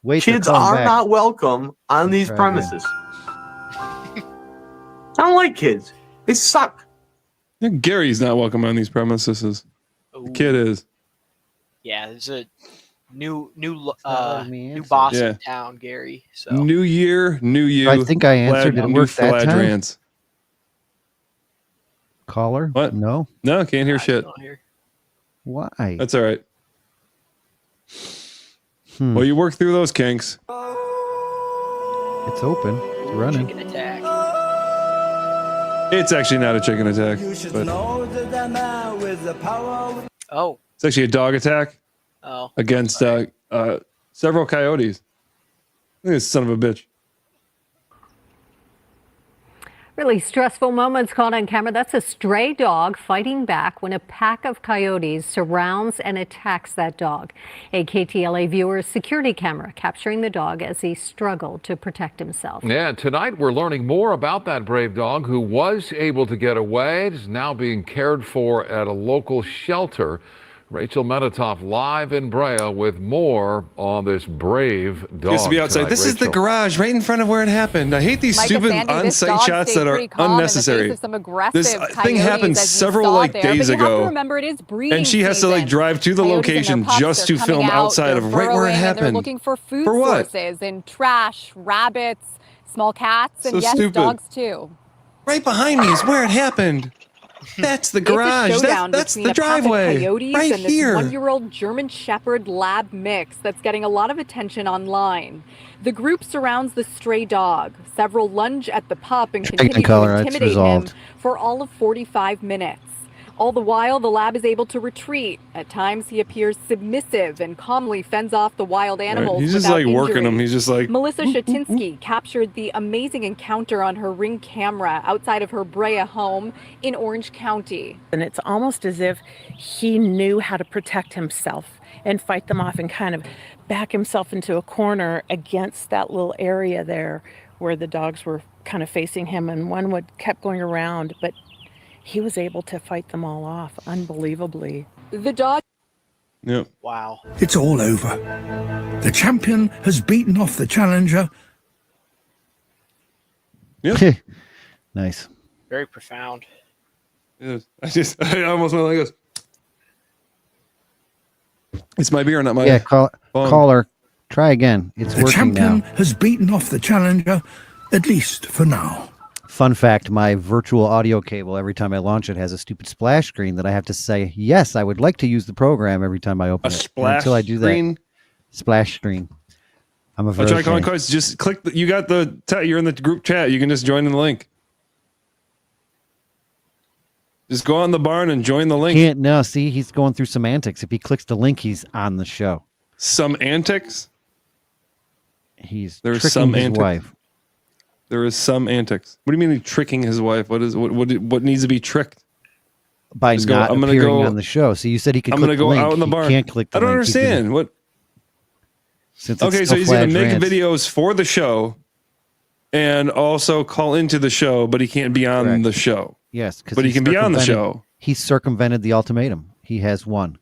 Wait, they're Kids calling are back. not welcome on these Try premises. I don't like kids. They suck. Yeah, Gary's not welcome on these premises. The kid is. Yeah, there's a new letting me answer. boss Yeah. in town, Gary. So New year, new you. I think I answered. Did it New work that Fladge time? Rants. Caller? What? No. No, can't hear shit. Why? That's all right. Well, you work through those kinks. It's open. It's running. chicken attack. It's actually not a chicken attack. But Oh, it's actually a dog attack oh. against several coyotes. Look at this son of a bitch. Really stressful moments caught on camera. That's a stray dog fighting back when a pack of coyotes surrounds and attacks that dog. A KTLA viewer's security camera capturing the dog as he struggled to protect himself. Yeah, tonight we're learning more about that brave dog who was able to get away. It is now being cared for at a local shelter. Rachel Medetoff live in Brea with more on this brave dog. Used to be outside. tonight. This is the Rachel. garage right in front of where it happened. I hate these Micah, stupid Sandy, this on-site dog shots stayed that are pretty calm in the unnecessary. face of some aggressive This thing coyotes, happened as you several saw like there, days but you have to ago, remember it is breeding and she has to like season. drive to the Coyotes and their location pups just are to coming film out, outside they're of right where it burrowing, and happened. They're looking for food For what? sources and trash, rabbits, small cats, and So yes, stupid. dogs too. Right behind me is where it happened. That's the garage. It's a showdown That's between the a pack of driveway. coyotes Right and this here. one-year-old German Shepherd Lab mix that's getting a lot of attention online. The group surrounds the stray dog. Several lunge at the pup and Dragon continue color, to it's intimidate resolved. him for all of 45 minutes. All the while, the lab is able to retreat. At times, he appears submissive and calmly fends off the wild animals He's just without like working injury. them. He's just like Melissa Shatinsky captured the amazing encounter on her Ring camera outside of her Brea home in Orange County. And it's almost as if he knew how to protect himself and fight them off and kind of back himself into a corner against that little area there where the dogs were kind of facing him, and one would kept going around, but he was able to fight them all off unbelievably. The dog. Yep. Wow. It's all over. The champion has beaten off the challenger. Yep. Nice. Very profound. I almost went like this. It's my beer, not my Yeah, phone. caller, try again. It's The working champion now. has beaten off the challenger, at least for now. Fun fact, my virtual audio cable, every time I launch it, has a stupid splash screen that I have to say, yes, I would like to use the program every time I open A it. splash Until I do screen? that. Splash screen. I'm a I'll try virgin. calling cards. Just click. You got the. You're in the group chat. You can just join in the link. Just go on the barn and join the link. Can't, no, see, he's going through some antics. If he clicks the link, he's on the show. Some antics. He's There's tricking some his antics. wife. There is some antics. What do you mean he's tricking his wife? What needs to be tricked? By Just not I'm gonna appearing go on the show. So you said he could I'm click gonna the go link. out in the He barn. can't click the I don't link. He can- understand. What? Since it's Okay, so still he's going Fladge to make Rants. videos for the show and also call into the show, but he can't be on the show. Yes, because But he can be on the show. He circumvented the ultimatum. He has won.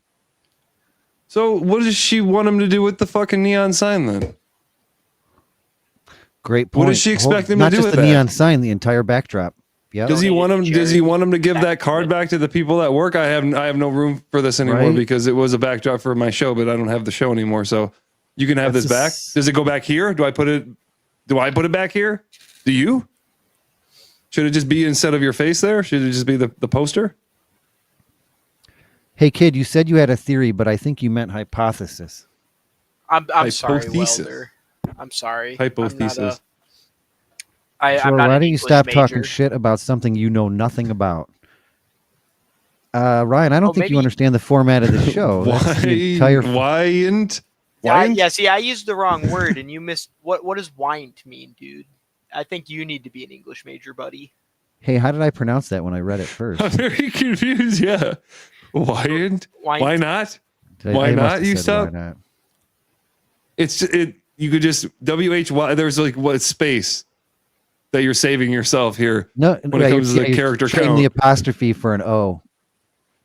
So what does she want him to do with the fucking neon sign then? Great point. What does she expect him to Not do just with the that? neon sign, the entire backdrop. Yeah. Does he want him? Does he want him to give that card back to the people at work? I have no room for this anymore Right. because it was a backdrop for my show, but I don't have the show anymore. So you can have That's this back. Does it go back here? Do I put it back here? Do you? Should it just be instead of your face there? Should it just be the poster? Hey, kid, you said you had a theory, but I think you meant hypothesis. I'm sorry, Hypothesis. Welder. I'm sorry. Hypothesis. I'm Sure, not why an don't you English stop major. talking shit about something you know nothing about? Ryan, I don't think you maybe- understand the format of the show. That's the entire Yeah, see, I used the wrong word, and you missed. What does "wind" mean, dude? I think you need to be an English major, buddy. Hey, how did I pronounce that when I read it first? I'm very confused. Yeah. Why not? Why not? I must have You said stop. why not. You could just WHY. There's like what space that you're saving yourself here. No, when it comes to the you're character trading count. the apostrophe for an O.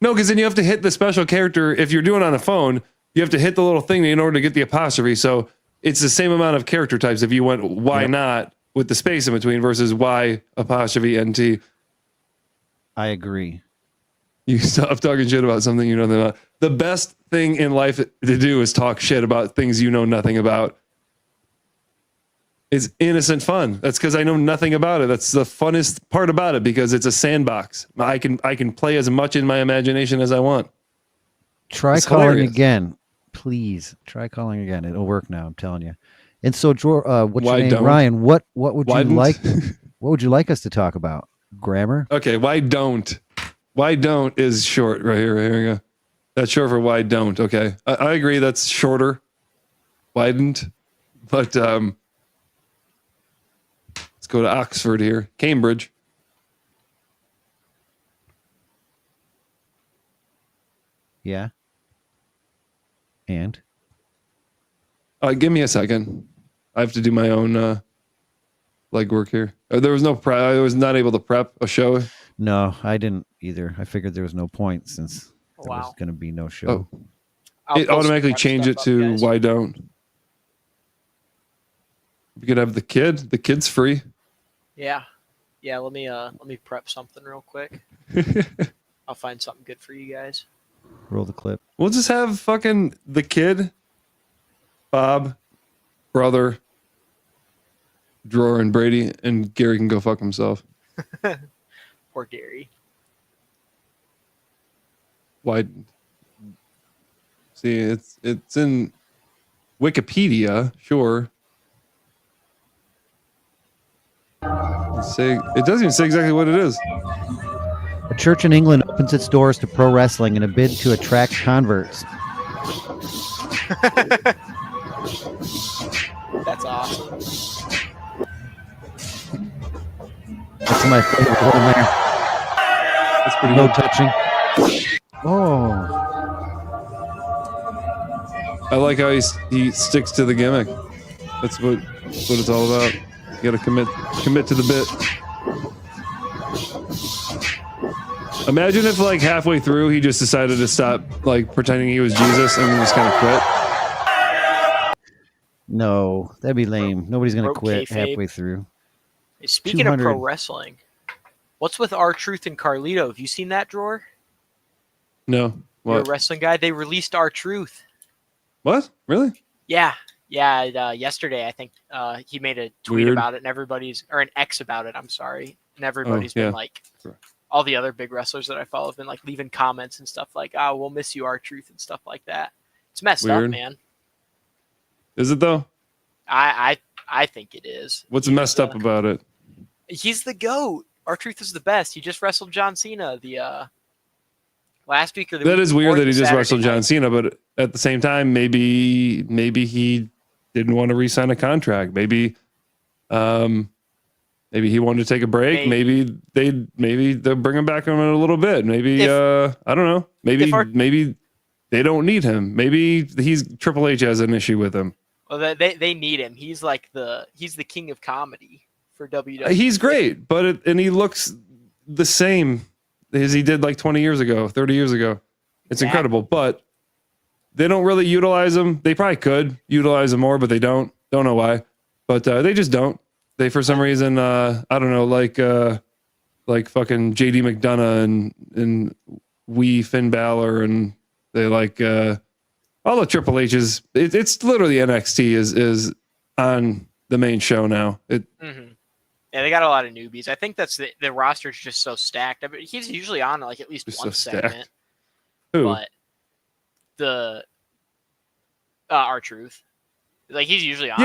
No, because then you have to hit the special character. If you're doing it on a phone, you have to hit the little thing in order to get the apostrophe. So it's the same amount of character types if you went why not with the space in between versus Y apostrophe NT. I agree. You stop talking shit about something you know nothing about. The best thing in life to do is talk shit about things you know nothing about. It's innocent fun. That's because I know nothing about it. That's the funnest part about it because it's a sandbox. I can play as much in my imagination as I want. Try It's calling hilarious. again. Please try calling again. It'll work now, I'm telling you. And so, what's Why your name? don't? Ryan, what would Why you don't? like? What would you like us to talk about? Grammar? Okay, why don't? Why don't is short right here. Here we go. That's short for why don't. Okay, I agree. That's shorter. Why didn't? But let's go to Oxford here. Cambridge. Yeah. And? Give me a second. I have to do my own legwork here. There was no prep. I was not able to prep a show. No, I didn't either. I figured there was no point since there was going to be no show. Oh. I'll It pull some automatically prep changed it stuff up, to guys. why don't. We could have the kid. The kid's free. Yeah. Yeah, let me prep something real quick. I'll find something good for you guys. Roll the clip. We'll just have fucking the kid, Bob, brother, Drawer, and Brady, and Gary can go fuck himself. Poor Gary. Why? See, it's in Wikipedia, sure. It doesn't even say exactly what it is. A church in England opens its doors to pro wrestling in a bid to attract converts. That's awesome. That's my favorite one there. That's pretty No good. touching. Oh. I like how he sticks to the gimmick. That's what it's all about. You gotta commit to the bit. Imagine if like halfway through he just decided to stop like pretending he was Jesus and just kind of quit. No, that'd be lame. Nobody's going to Broke quit kayfabe. halfway through. Speaking of pro 200. wrestling, what's with R-Truth and Carlito? Have you seen that, Drawer? No. You're a What? wrestling guy. They released R-Truth. What? Really? Yeah. Yesterday, I think he made a tweet Weird. about it, and or an X about it. I'm sorry, and everybody's yeah. been like, all the other big wrestlers that I follow have been like leaving comments and stuff like, "Oh, we'll miss you, R-Truth," and stuff like that. It's messed up, Weird. man. Is it though? I think it is. What's messed up about it? He's the GOAT. R-Truth is the best. He just wrestled John Cena the last week or the That week is before, weird that the he just Saturday wrestled night. John Cena, but at the same time, maybe he didn't want to re-sign a contract. Maybe he wanted to take a break. Maybe they'll bring him back in a little bit. Maybe I don't know. Maybe they don't need him. Maybe Triple H has an issue with him. Well, they need him. He's like he's the king of comedy for WWE. He's great, but he looks the same as he did like 20 years ago, 30 years ago. It's incredible, but they don't really utilize him. They probably could utilize him more, but they don't. Don't know why, but they just don't. They for some reason, I don't know, like fucking JD McDonough and Finn Balor, and they like all the Triple H's. It's literally NXT is on the main show now. Yeah, they got a lot of newbies. I think that's the roster's just so stacked. I mean, he's usually on like at least Just one so segment. stacked. Who? But the R-Truth, like he's usually on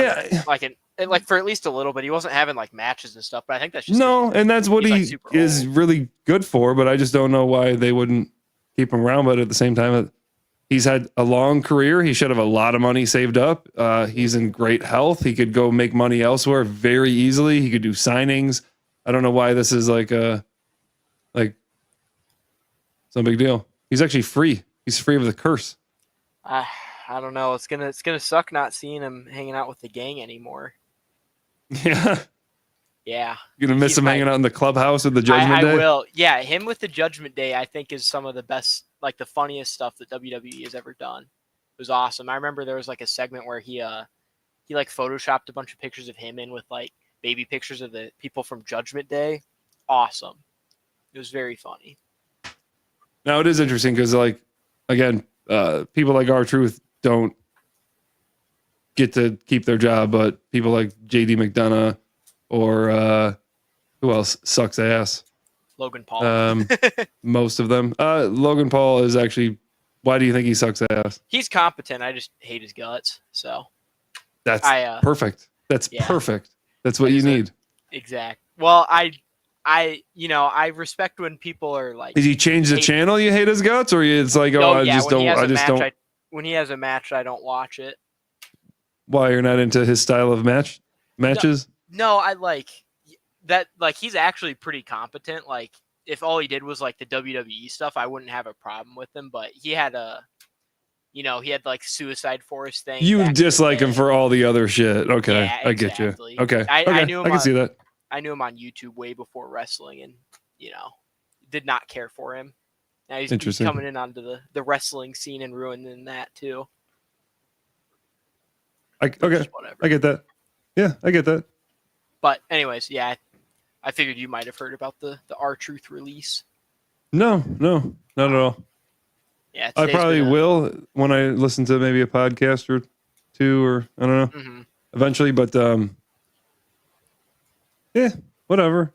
like for at least a little bit. He wasn't having like matches and stuff, but I think that's just And that's what he's, he like, super is really good for. But I just don't know why they wouldn't keep him around. But at the same time, he's had a long career. He should have a lot of money saved up. He's in great health. He could go make money elsewhere very easily. He could do signings. I don't know why this is like some big deal. He's actually free. He's free of the curse. I don't know. It's gonna suck not seeing him hanging out with the gang anymore. Yeah. Yeah. You're gonna miss him hanging out in the clubhouse with the Judgment Day. I will. Yeah, him with the Judgment Day, I think, is some of the best, like the funniest stuff that WWE has ever done. It was awesome. I remember there was like a segment where he like photoshopped a bunch of pictures of him in with like baby pictures of the people from Judgment Day. Awesome. It was very funny. Now it is interesting because, like, again, people like R-Truth don't get to keep their job, but people like JD McDonough or who else sucks ass? Logan Paul. Most of them. Logan Paul is actually. Why do you think he sucks ass? He's competent. I just hate his guts. So That's perfect. That's perfect. That's what you need. Exact. Well, I respect when people are like. Did he change the channel? You hate his guts, or it's like, I just don't. When he has a match, I don't watch it. Why, you're not into his style of matches? No, I like that. Like, he's actually pretty competent. Like, if all he did was like the WWE stuff, I wouldn't have a problem with him. But he had he had like Suicide Forest thing. You dislike him for all the other shit. Okay, Yeah, I get you. exactly. Okay, I knew him. I can see that. I knew him on YouTube way before wrestling, and did not care for him. Now he's Interesting. coming in onto the wrestling scene and ruining that too. Okay, I get that. Yeah, I get that. But anyways, yeah, I figured you might have heard about the R-Truth release. No, not at all. Yeah, I today's probably been will when I listen to maybe a podcast or two, or I don't know, eventually. But yeah, whatever.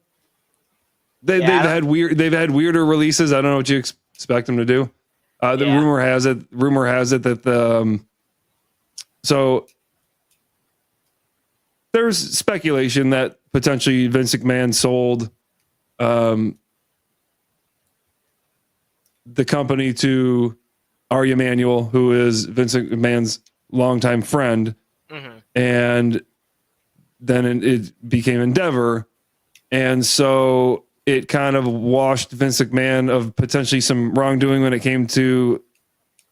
They've had weirder releases. I don't know what you expect them to do. The rumor has it that the so there's speculation that potentially Vince McMahon sold the company to Ari Emanuel, who is Vince McMahon's longtime friend, and then it became Endeavor, and so it kind of washed Vince McMahon of potentially some wrongdoing when it came to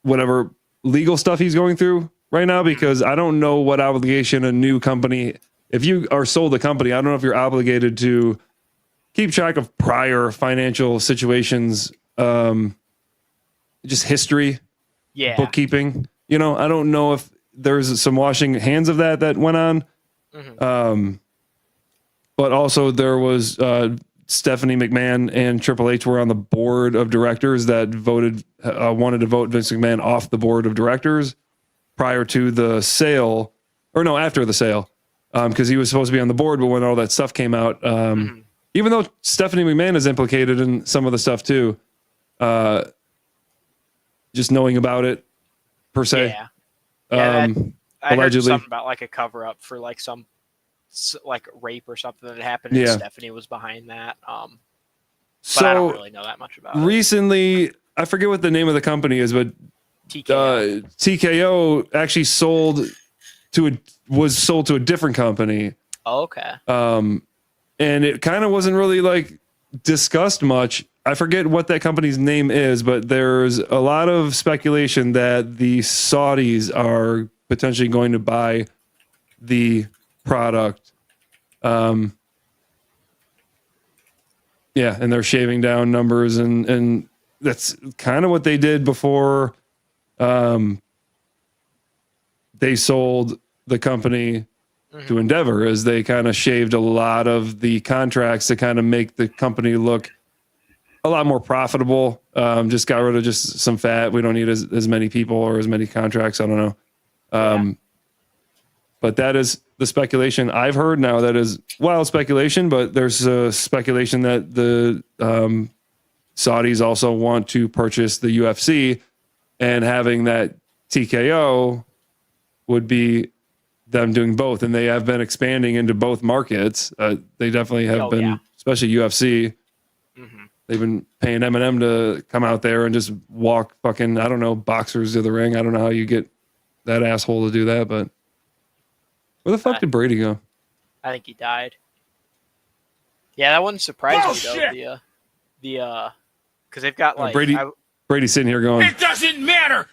whatever legal stuff he's going through right now, because I don't know what obligation a new company, if you are sold a company, I don't know if you're obligated to keep track of prior financial situations, just history, bookkeeping. You know, I don't know if there's some washing hands of that went on. But also there was Stephanie McMahon and Triple H were on the board of directors that wanted to vote Vince McMahon off the board of directors prior to the sale, or no, after the sale, because he was supposed to be on the board, but when all that stuff came out, even though Stephanie McMahon is implicated in some of the stuff too, just knowing about it per se. I heard allegedly something about like a cover up for like some like rape or something that happened, and Stephanie was behind that. But I don't really know that much about it. Recently, I forget what the name of the company is, but TKO actually was sold to a different company. Oh, okay. And it kind of wasn't really like discussed much. I forget what that company's name is, but there's a lot of speculation that the Saudis are potentially going to buy the product. And they're shaving down numbers, and that's kind of what they did before they sold the company to Endeavor, is they kind of shaved a lot of the contracts to kind of make the company look a lot more profitable. Just got rid of just some fat. We don't need as many people or as many contracts. I don't know. But that is the speculation I've heard. Now that is wild speculation, but there's a speculation that the Saudis also want to purchase the UFC, and having that TKO would be them doing both. And they have been expanding into both markets. They definitely have been, especially UFC. They've been paying Eminem to come out there and just walk fucking, I don't know, boxers to the ring. I don't know how you get that asshole to do that, but where the fuck did Brady go? I think he died. Yeah, that wouldn't surprise me though. Because they've got like Brady's sitting here going, It doesn't matter.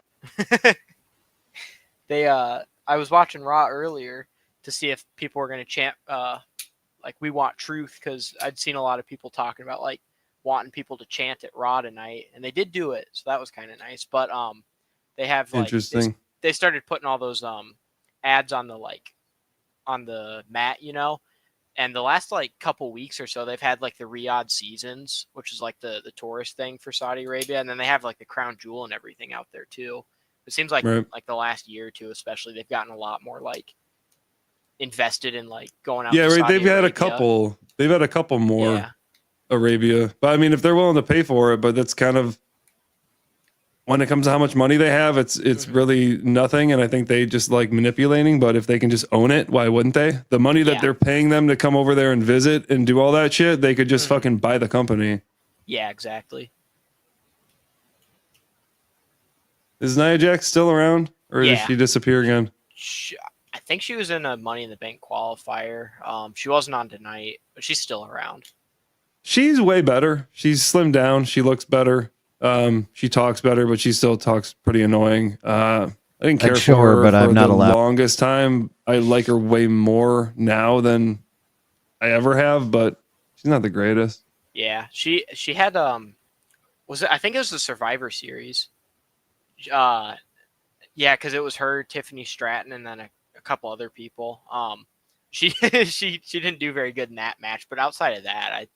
I was watching Raw earlier to see if people were going to chant like "We want truth," because I'd seen a lot of people talking about like wanting people to chant at Raw tonight, and they did do it, so that was kind of nice. But they have like interesting. They started putting all those ads on the mat, you know. And the last like couple weeks or so, they've had like the Riyadh Seasons, which is like the tourist thing for Saudi Arabia, and then they have like the Crown Jewel and everything out there too. It seems like like the last year or two, especially, they've gotten a lot more like invested in like going out. Yeah, to right. Saudi They've had Arabia. a couple. They've had a couple more Arabia, but I mean, if they're willing to pay for it, but that's kind of when it comes to how much money they have, it's really nothing. And I think they just like manipulating. But if they can just own it, why wouldn't they? The money that they're paying them to come over there and visit and do all that shit, they could just fucking buy the company. Yeah, exactly. Is Nia Jax still around, or did she disappear again? I think she was in a Money in the Bank qualifier. She wasn't on tonight, but she's still around. She's way better. She's slimmed down. She looks better. She talks better, but she still talks pretty annoying. I didn't care for her, but I'm not allowed. The longest time, I like her way more now than I ever have, but she's not the greatest. Yeah, she had Was it? I think it was the Survivor Series. Yeah, because it was her, Tiffany Stratton, and then a couple other people. She she didn't do very good in that match, but outside of that, I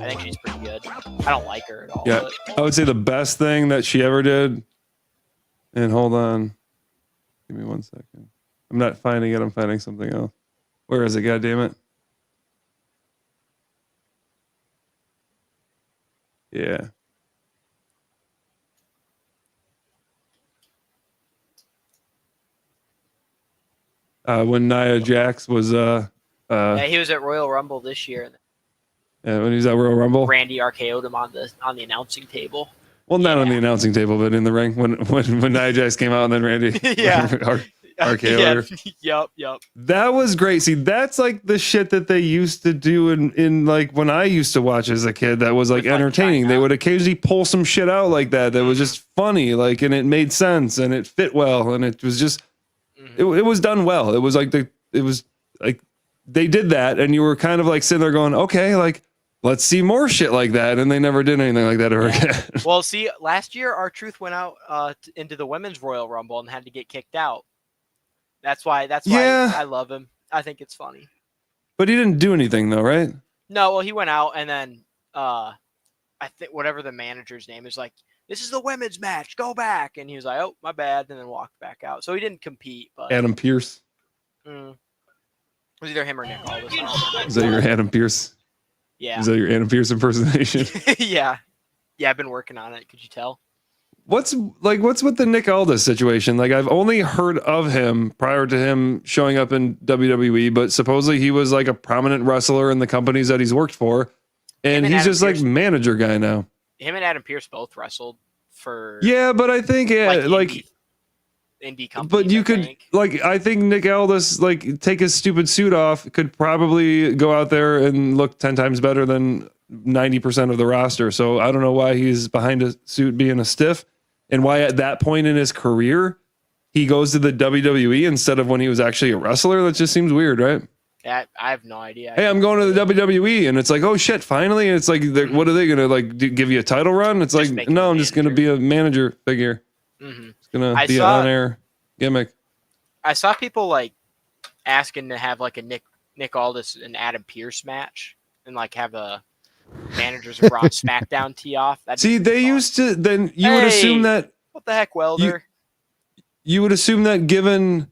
think she's pretty good. I don't like her at all. Yeah, But I would say the best thing that she ever did. And hold on, give me 1 second. I'm not finding it. I'm finding something else. Where is it? God damn it! Yeah. When Nia Jax was yeah, he was at Royal Rumble this year. when he was at Royal Rumble. Randy RKO'd him on the announcing table. Well, not on the announcing table, but in the ring when Nia Jax came out and then Randy Yeah. RKO'd her. Yep. That was great. See, that's like the shit that they used to do in like when I used to watch as a kid. That was like entertaining. They would occasionally pull some shit out like that was just funny, like, and it made sense and it fit well and it was just it was done well. It was like they did that and you were kind of like sitting there going, okay, like let's see more shit like that, and they never did anything like that ever again. Well, see, last year R-Truth went out into the Women's Royal Rumble and had to get kicked out. That's why I love him. I think it's funny. But he didn't do anything though, right? No, well, he went out and then I think whatever the manager's name is, like, this is the women's match, go back, and he was like, oh, my bad, and then walked back out. So he didn't compete. But Adam Pearce. it was either him or Nick Aldis. Is that your Adam Pearce? Yeah. Is that your Adam Pearce impersonation? Yeah, I've been working on it. Could you tell? What's with the Nick Aldis situation? Like, I've only heard of him prior to him showing up in WWE, but supposedly he was like a prominent wrestler in the companies that he's worked for, and he's Adam just like manager guy now. Him and Adam Pearce both wrestled for. Yeah, but I think indie companies. But you could I think Nick Aldis, like, take his stupid suit off, could probably go out there and look 10 times better than 90% of the roster. So I don't know why he's behind a suit being a stiff, and why at that point in his career he goes to the WWE instead of when he was actually a wrestler. That just seems weird, right? Yeah, I have no idea. Hey, I'm going to the WWE, and it's like, oh shit, finally. And it's like, what are they gonna like give you a title run? It's like, no, I'm just gonna be a manager figure. It's gonna be an on-air gimmick. I saw people like asking to have like a Nick Aldis and Adam Pearce match, and like have a managers of Raw and SmackDown tee off. See, they used to. Then you would assume that. What the heck, Welder? You would assume that, given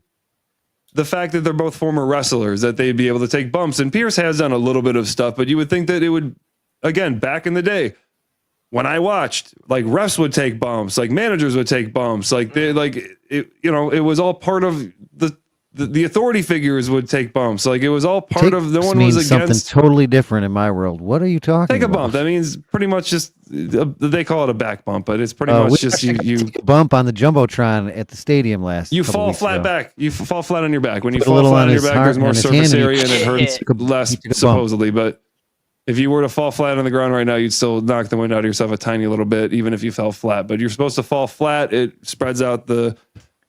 the fact that they're both former wrestlers, that they'd be able to take bumps. And Pierce has done a little bit of stuff, but you would think that it would, again, back in the day, when I watched, like, refs would take bumps, like managers would take bumps, like they, like it, it was all part of the authority figures would take bumps, like it was all part of. No one was against something totally different in my world. What are you talking? Take a about? bump. That means pretty much just they call it a back bump, but it's pretty much just you take a bump on the jumbotron at the stadium last. You fall flat back. You fall flat on your back. When you Put a fall little flat on on your his back, heart there's more and his surface hand, and area and it hurts less supposedly. But if you were to fall flat on the ground right now, you'd still knock the wind out of yourself a tiny little bit, even if you fell flat. But you're supposed to fall flat. It spreads out the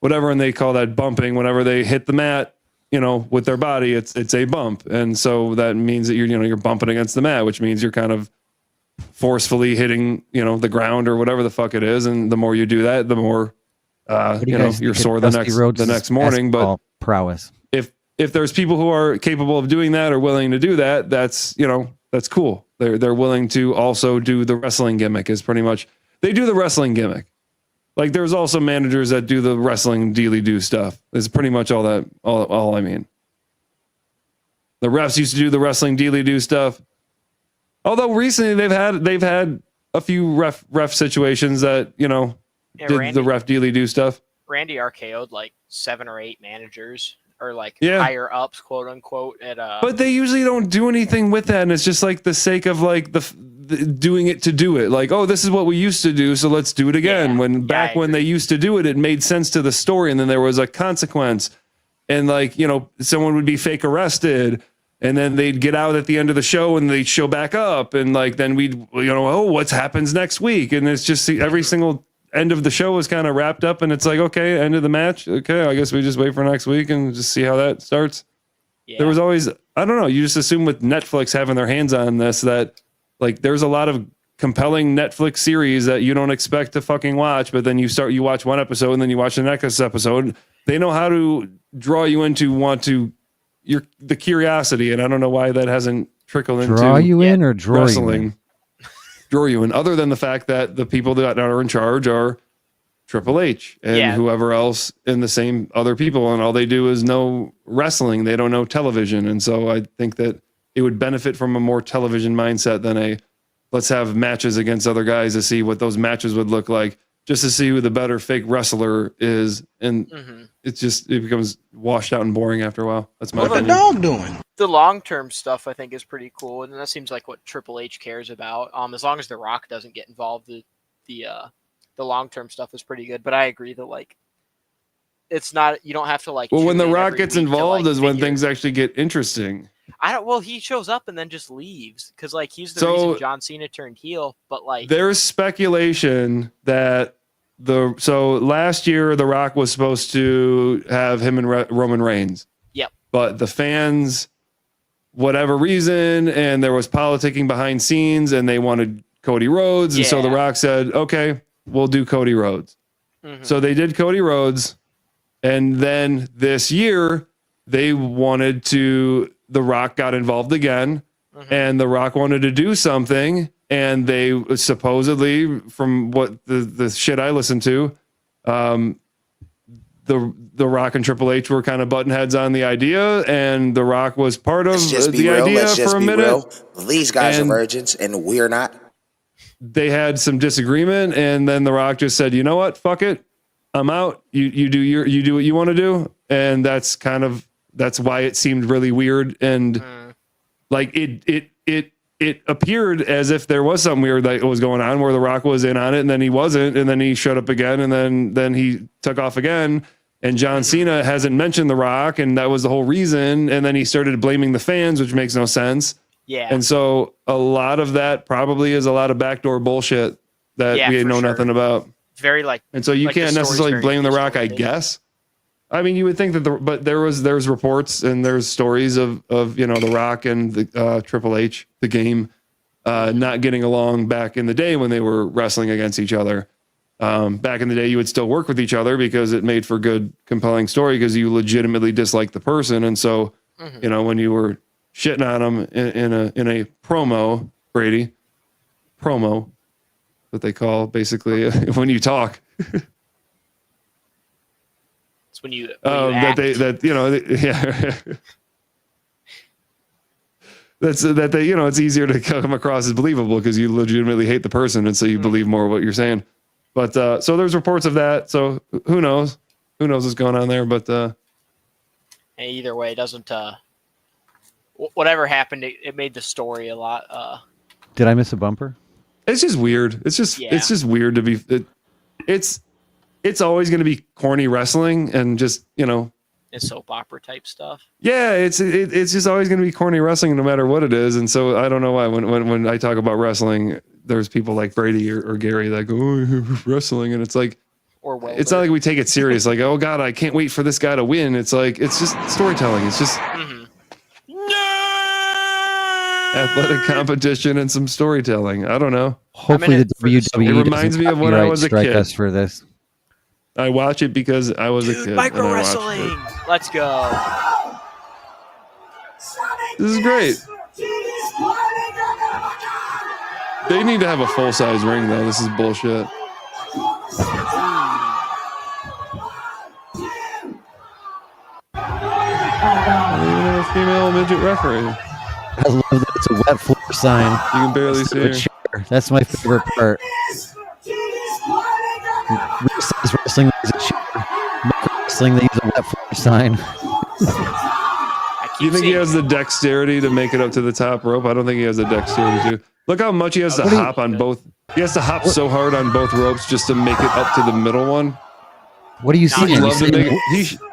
whatever, and they call that bumping. Whenever they hit the mat, with their body, it's a bump, and so that means that you're bumping against the mat, which means you're kind of forcefully hitting the ground or whatever the fuck it is, and the more you do that, the more you're sore the next morning. But prowess. If there's people who are capable of doing that or willing to do that, that's cool. They're willing to also do the wrestling gimmick. Is pretty much they do the wrestling gimmick. Like, there's also managers that do the wrestling dealy-do stuff. It's pretty much all I mean. The refs used to do the wrestling dealy-do stuff. Although recently they've had a few ref situations that, did the ref dealy-do stuff. Randy RKO'd like 7 or 8 managers or like higher ups, quote unquote. But they usually don't do anything with that, and it's just like the sake of like the doing it to do it. Like, oh, this is what we used to do, so let's do it again. When they used to do it, it made sense to the story, and then there was a consequence, and like someone would be fake arrested, and then they'd get out at the end of the show, and they'd show back up, and like then we'd what happens next week, and it's just every single end of the show was kind of wrapped up, and it's like, okay, end of the match, okay, I guess we just wait for next week and just see how that starts. There was always, I don't know, you just assume with Netflix having their hands on this that like there's a lot of compelling Netflix series that you don't expect to fucking watch, but then you watch one episode and then you watch the next episode. They know how to draw you into the curiosity, and I don't know why that hasn't trickled into Draw you in or draw wrestling. you in? Draw you in, other than the fact that the people that are in charge are Triple H and whoever else in the same other people, and all they do is know wrestling. They don't know television. And so I think that it would benefit from a more television mindset than let's have matches against other guys to see what those matches would look like, just to see who the better fake wrestler is. And it becomes washed out and boring after a while. That's my opinion. What the dog doing? The long-term stuff I think is pretty cool, and that seems like what Triple H cares about. As long as The Rock doesn't get involved, the long-term stuff is pretty good. But I agree that like it's not, you don't have to like. Well, when The tune in Rock every gets week to, involved like, is when figure- things actually get interesting. Well, he shows up and then just leaves because like he's the So- reason John Cena turned heel. But like There's speculation that last year The Rock was supposed to have him and Roman Reigns. Yep. But the fans, whatever reason, and there was politicking behind scenes, and they wanted Cody Rhodes, and so The Rock said, "Okay, we'll do Cody Rhodes." So they did Cody Rhodes, and then this year they wanted to. The Rock got involved again, and The Rock wanted to do something, and they supposedly, from what the shit I listened to, the Rock and Triple H were kind of button heads on the idea, and The Rock was part of the idea for a minute. These guys And are virgins, and we're not. they had some disagreement, and then The Rock just said, "You know what? Fuck it, I'm out. You do what you want to do," and that's why it seemed really weird, and like it appeared as if there was something weird that was going on, where The Rock was in on it, and then he wasn't, and then he showed up again, and then he took off again. And John Cena hasn't mentioned The Rock, and that was the whole reason. And then he started blaming the fans, which makes no sense. Yeah. And so a lot of that probably is a lot of backdoor bullshit that we know nothing about. very like. And so you like the can't story's necessarily very blame The Rock, I guess. I mean, you would think that, but there's reports and there's stories of The Rock and the Triple H, the game, not getting along back in the day when they were wrestling against each other. Back in the day, you would still work with each other because it made for good, compelling story because you legitimately disliked the person. And so, when you were shitting on them in a promo, Brady, promo, what they call basically when you talk. It's when you yeah. It's easier to come across as believable because you legitimately hate the person, and so you believe more of what you're saying. But so there's reports of that. So who knows? Who knows what's going on there? But hey, either way, it doesn't. Whatever happened, it made the story a lot. Did I miss a bumper? It's just weird. It's just weird to be. It's always going to be corny wrestling and just It's soap opera type stuff. Yeah, it's just always going to be corny wrestling no matter what it is. And so I don't know why when I talk about wrestling, there's people like Brady or Gary that go, "Oh, wrestling," and it's like, it's not like we take it serious. Like, oh God, I can't wait for this guy to win. It's like it's just storytelling. It's just athletic competition and some storytelling. I don't know. Hopefully the WWE it reminds me of when I was a strike kid. us for this. I watch it because I was a kid. Micro and I watched wrestling. it. Let's go. This is great. They need to have a full-size ring, though. This is bullshit. A female midget referee. I love that it's a wet floor sign. You can barely see her. That's my favorite part. Wrestling is a chair. Wrestling, they use a wet floor sign. Do you think he has the dexterity to make it up to the top rope? I don't think he has the dexterity to. Look how much he has to hop on both. He has to hop so hard on both ropes just to make it up to the middle one. What are you saying? Love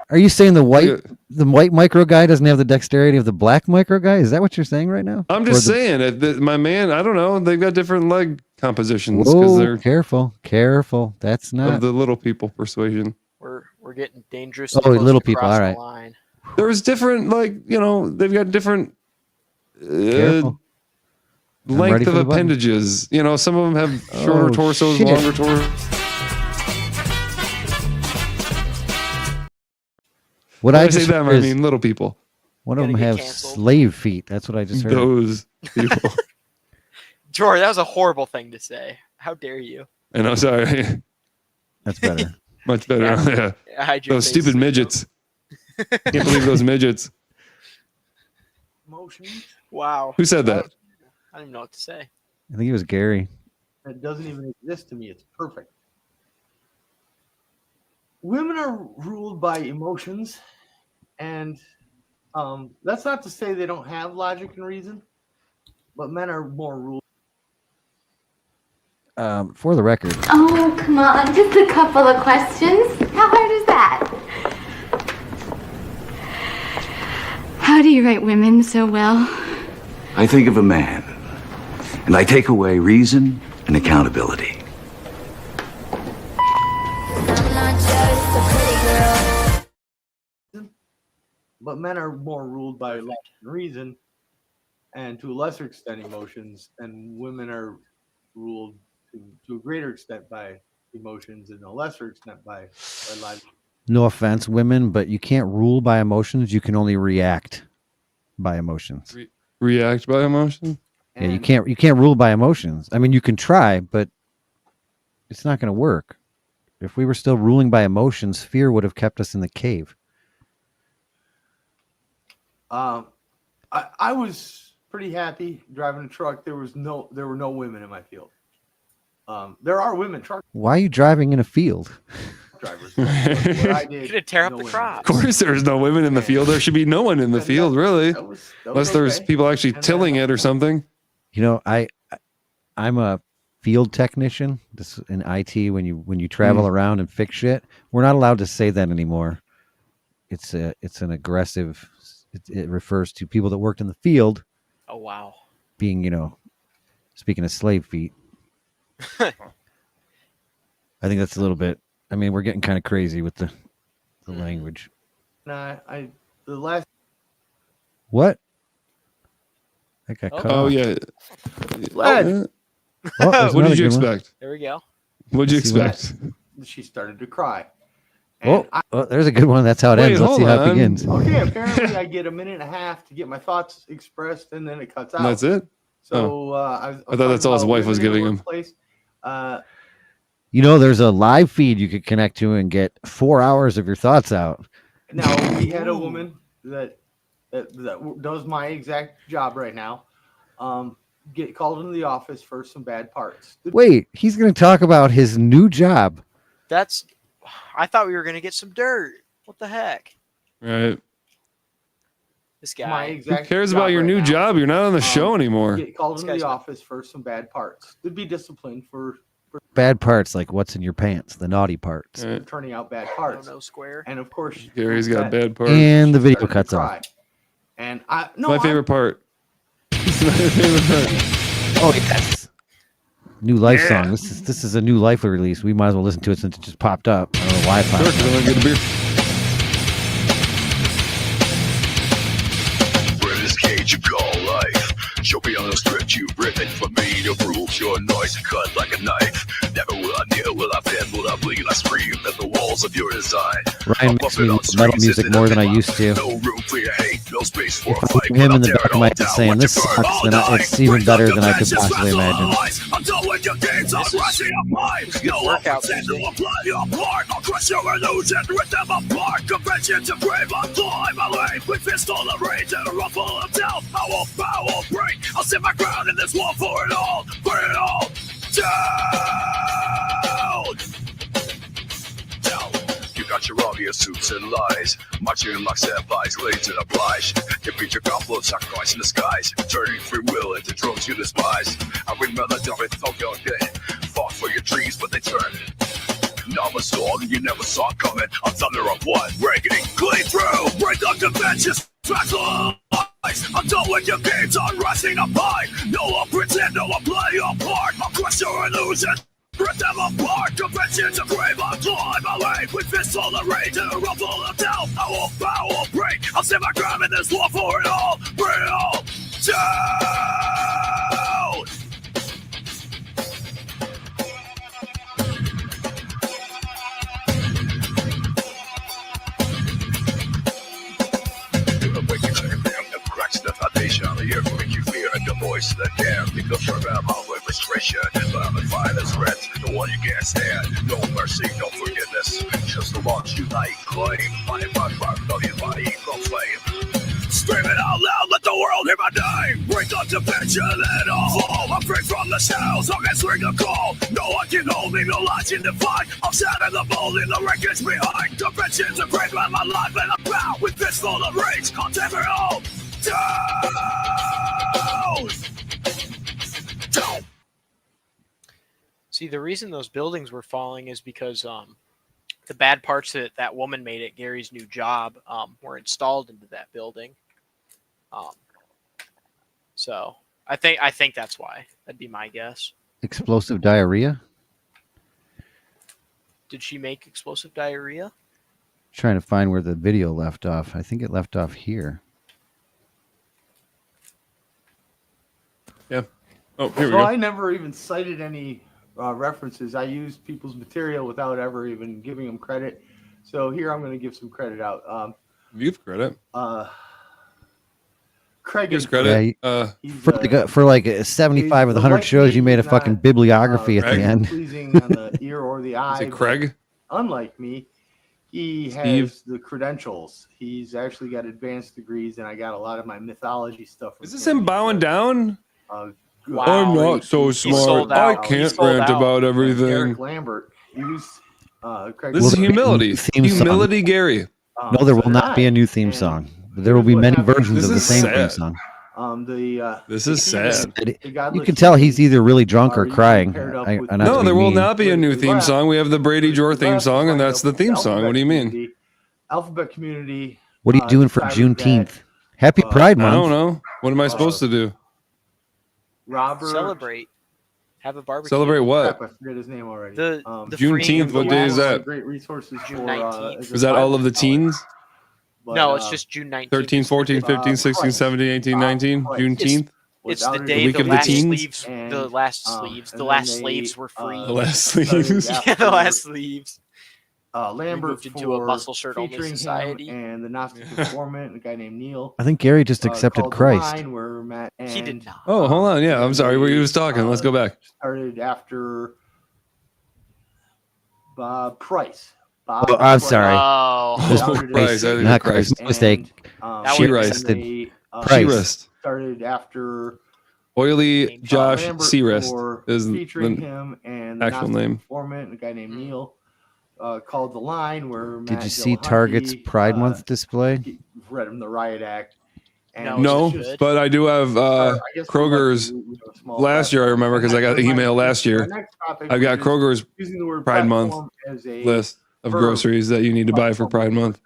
Are you saying the white micro guy doesn't have the dexterity of the black micro guy? Is that what you're saying right now? I'm just saying, my man, I don't know. They've got different leg compositions Whoa, they're careful. That's not of the little people persuasion. We're getting dangerous. Oh, little people. All right. Line. There's different, they've got different. length of appendages. You know, some of them have shorter torsos, shit. longer torsos. What When I I say just them, heard I is mean little people. one of them have slave feet. That's what I just heard. Those people. Jory, that was a horrible thing to say. How dare you? And I'm sorry. That's better. Much better. Yeah. Yeah. Hide your Those face. stupid midgets. Can't believe those midgets. Emotions. Wow. Who said that? I don't even know what to say. I think it was Gary. It doesn't even exist to me. It's perfect. Women are ruled by emotions, and that's not to say they don't have logic and reason, but men are more ruled. For the record, Oh, come on. Just a couple of questions. How hard is that? How do you rate women so well? I think of a man, and I take away reason and accountability. But men are more ruled by logic and reason, and to a lesser extent emotions, and women are ruled to a greater extent by emotions and a lesser extent by logic. no offense, women, but you can't rule by emotions. You can only react by emotions. React by emotion? Yeah, you can't rule by emotions. I mean, you can try, but it's not going to work. If we were still ruling by emotions, fear would have kept us in the cave. I was pretty happy driving a truck. There were no women in my field. There are women truck Why are you driving in a field? drivers. What I did, You're gonna tear up no the women. crops. Of course, there's no women in the field. There should be no one in the field, really. That was Unless there's okay. people actually And tilling it or something. You know, I'm a field technician. This in IT when you travel around and fix shit. We're not allowed to say that anymore. It's an aggressive. It refers to people that worked in the field. Oh wow. Being, speaking of slave feet. I think that's a little bit. I mean, we're getting kind of crazy with the language. Nah, the last. What? I got cut Oh off. yeah. Fladge. Oh, there's What another did you good one. expect? There we go. What'd you Let's see what- expect? She started to cry. Oh, there's a good one. That's how it ends. Let's see how it begins. Okay, apparently I get a minute and a half to get my thoughts expressed, and then it cuts out. And that's it? So I thought that's all his wife was giving him. There's a live feed you could connect to and get 4 hours of your thoughts out. Now we had a woman that does my exact job right now. Get called into the office for some bad parts. Wait, he's going to talk about his new job. I thought we were gonna get some dirt. What the heck? Right. This guy. My Who exact cares job about your right new now. job? You're not on the show anymore. Get called into the office for some bad parts. They'd be disciplined for Bad parts like what's in your pants, the naughty parts. turning out bad parts. No square. And of course, Gary's got bad parts. And the video started to cuts cry. off. And My favorite part. It's my favorite part. Oh, yes. New life song. This is a new life release. We might as well listen to it since it just popped up. I don't know why it popped Sure, 'cause I wanna get a beer. We're this cage you call life. Show me on the script you've written for me to prove your noise cut like a knife. Never will I kneel, will I bend, will I bleed, I scream at the walls of your design. Ryan makes me love metal music more than I used to. No room for your hate, no space for a If I fight. hear him in the back of my head saying this sucks, then it's even better than I could possibly imagine. I'm done with your games, I'm rushing up mine. No pretend to apply your part. I'll crush your illusion, rip them apart. Convention to grave, I'll climb my lane. With fist on the rage and a ruffle of doubt. I won't bow, I won't break. I'll stand my ground in this war for it all. Burn it all down. Down. You got your obvious suits and lies. Marching in lockstep, eyes glazed and obliged. You beat your conflict, sacrifice in disguise. Turning free will into drones you despise. I remember the dumb and thought your day. Fought for your dreams, but they turned. Now I'm a storm you never saw coming. I'm thunder of one, breaking clean through. Break the conventions, track the lies. I'm done with your games, I'm rushing up high. No, I'll pretend, no, I'll play your part. I'll crush your illusion. Rip them apart, conventions of grave, I'll climb my way. With fists on the rage and a ruffle of doubt. I won't bow, I won't break. I'll stand my ground in this war for it all. Bring it all down. grab out with frustration. Violent violence threats, the one you can't stand. No mercy, no forgiveness. Just the launch you like claim. My million body proclaim. Screaming out loud, let the world hear my name. Break the dimension and I'll fall. I'm free from the shadows, I'm answering the call. No one can hold me, no line can define. I'm sad in the bowl, in the wreckage behind. Dimensions are great by my life and I'm bound. With this full of rage, can't take it all down. See, the reason those buildings were falling is because the bad parts that that woman made at Gary's new job were installed into that building. So I think that's why. That'd be my guess. Explosive diarrhea? Did she make explosive diarrhea? Trying to find where the video left off. I think it left off here. Yeah. Oh, here we So go. I never even cited any references. I used people's material without ever even giving them credit. So here I'm going to give some credit out. Give credit. Craig Gives and credit. For like 75 of the 100 shows, you made a fucking bibliography at the end. pleasing on the ear or the eye. Is it Craig? Unlike me, he has Steve? the credentials. He's actually got advanced degrees, and I got a lot of my mythology stuff. Is this him bowing down? Wow. I'm not so smart. I can't rant about everything. Eric Lambert used Craig. This is humility. Theme song. Humility, Gary. No, there will not be a new theme song. There will be many versions This of the is same sad. theme song. This is sad. You can tell he's either really drunk or crying. No, there will not be a new theme song. We have the Brady Jor theme song, and that's the theme song. What do you mean? Alphabet Community. What are you doing for Juneteenth? Happy Pride Month. I don't know. What am I supposed to do? Robert. Celebrate. Have a barbecue. Celebrate what? Crap, I forget his name already. The Juneteenth. What day is that? Great resources June for, 19th. Is that all of the teens? No, it's just June 19th. 13, 14, 15, 16, 17, 18, 19. Juneteenth. It's the The day week the of the last teens? sleeves. The last sleeves. The last slaves were free. The last sleeves. Yeah, the last sleeves. Lambert moved into a muscle shirt only featuring him society. and the Gnostic informant, a guy named Neil. I think Gary just accepted called The Christ. Line, where Matt He did and not. Oh, hold on. Yeah, I'm sorry. We was talking. Let's go back. started after Bob Price. Oh, I'm sorry. Oh. Price. I think Not Christ. Christ. Mistake. She was- rest. Price. Started after Oily Josh Lambert Searest for is featuring the him and the actual Gnostic name. informant, a guy named Neil, called The Line, where Did Matt you see Dillahunty, Target's Pride Month display? read him the Riot Act. And No, it's No, just- but I do have I guess Kroger's small last year. I remember because I got the email last year. Our next topic I've got is Kroger's using the word Pride Month platform as a list of verb. groceries that you need to buy for Pride Month.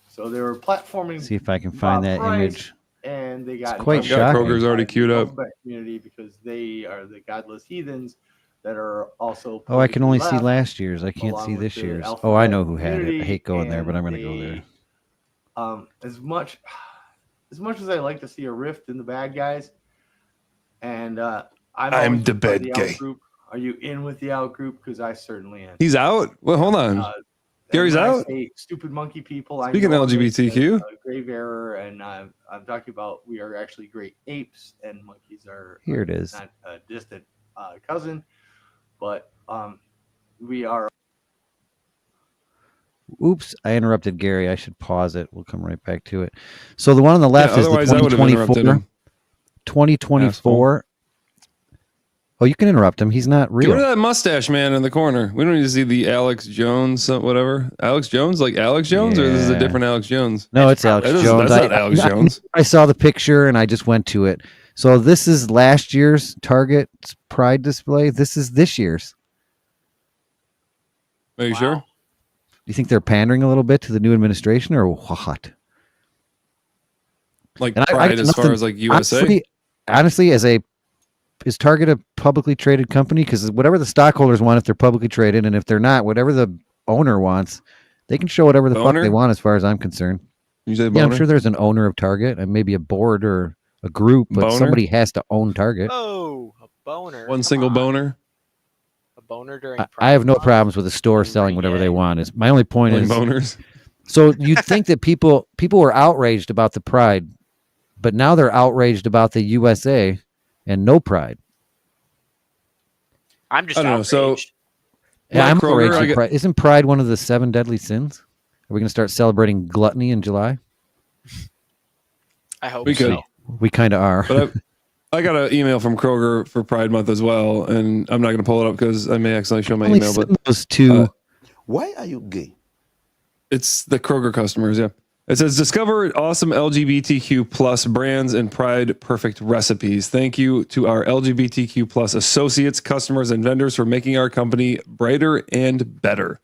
So they were platforming. See if I can find Bob that Price, image. And they got quite I've got shocking. Kroger's already queued up. Alphabet Community because they are the godless heathens that are also. Oh, I can only see left, last year's. I can't along see with this the year's. Alphabet Oh, I know who had it. I Community, hate going there, and but I'm going to go they, there. As much as I like to see a rift in the bad guys, and I'm always the part of bad guy. out-group. Are you in with the out group? Because I certainly am. He's out? Well, hold on. Gary's And when I out? say stupid monkey people. Speaking I know of it's LGBTQ. a grave error, and I'm talking about we are actually great apes, and monkeys are Here it is. not a distant cousin, but we are. Oops, I interrupted Gary. I should pause it. We'll come right back to it. So the one on the left is the otherwise I would have interrupted 2024. him. 2024. Oh, you can interrupt him. He's not Get rid of real. that mustache man in the corner. We don't need to see the Alex Jones, whatever. Alex Jones? Like Alex Jones? Or this is a Yeah. different Alex Jones? No, it's Alex Jones. That's not Alex Jones. I saw the picture and I just went to it. So this is last year's Target Pride display. This is this year's. Are you sure? Do you think they're pandering a little bit to the new administration or what? Like And Pride got as far nothing- as like USA? Honestly, is Target a publicly traded company? Because whatever the stockholders want, if they're publicly traded, and if they're not, whatever the owner wants, they can show whatever the fuck Boner? they want, as far as I'm concerned. You say Yeah, I'm boner? sure there's an owner of Target and maybe a board or a group, but Boner? somebody has to own Target. Oh, a boner. One single boner? A boner during I have no problems with a store selling whatever they want. Is my only point Like is boners? So you'd think that people were outraged about the Pride, but now they're outraged about the USA and no Pride. I'm just I don't know. outraged. So Yeah, I'm Kroger, outraged at Pride. Isn't Pride one of the 7 deadly sins? Are we going to start celebrating gluttony in July? I hope we could. so. We kind of are. But I got an email from Kroger for Pride Month as well, and I'm not going to pull it up because I may accidentally show my Only email. send But those two. Why are you gay? it's the Kroger customers, yeah. It says, discover awesome LGBTQ plus brands and Pride perfect recipes. Thank you to our LGBTQ plus associates, customers, and vendors for making our company brighter and better.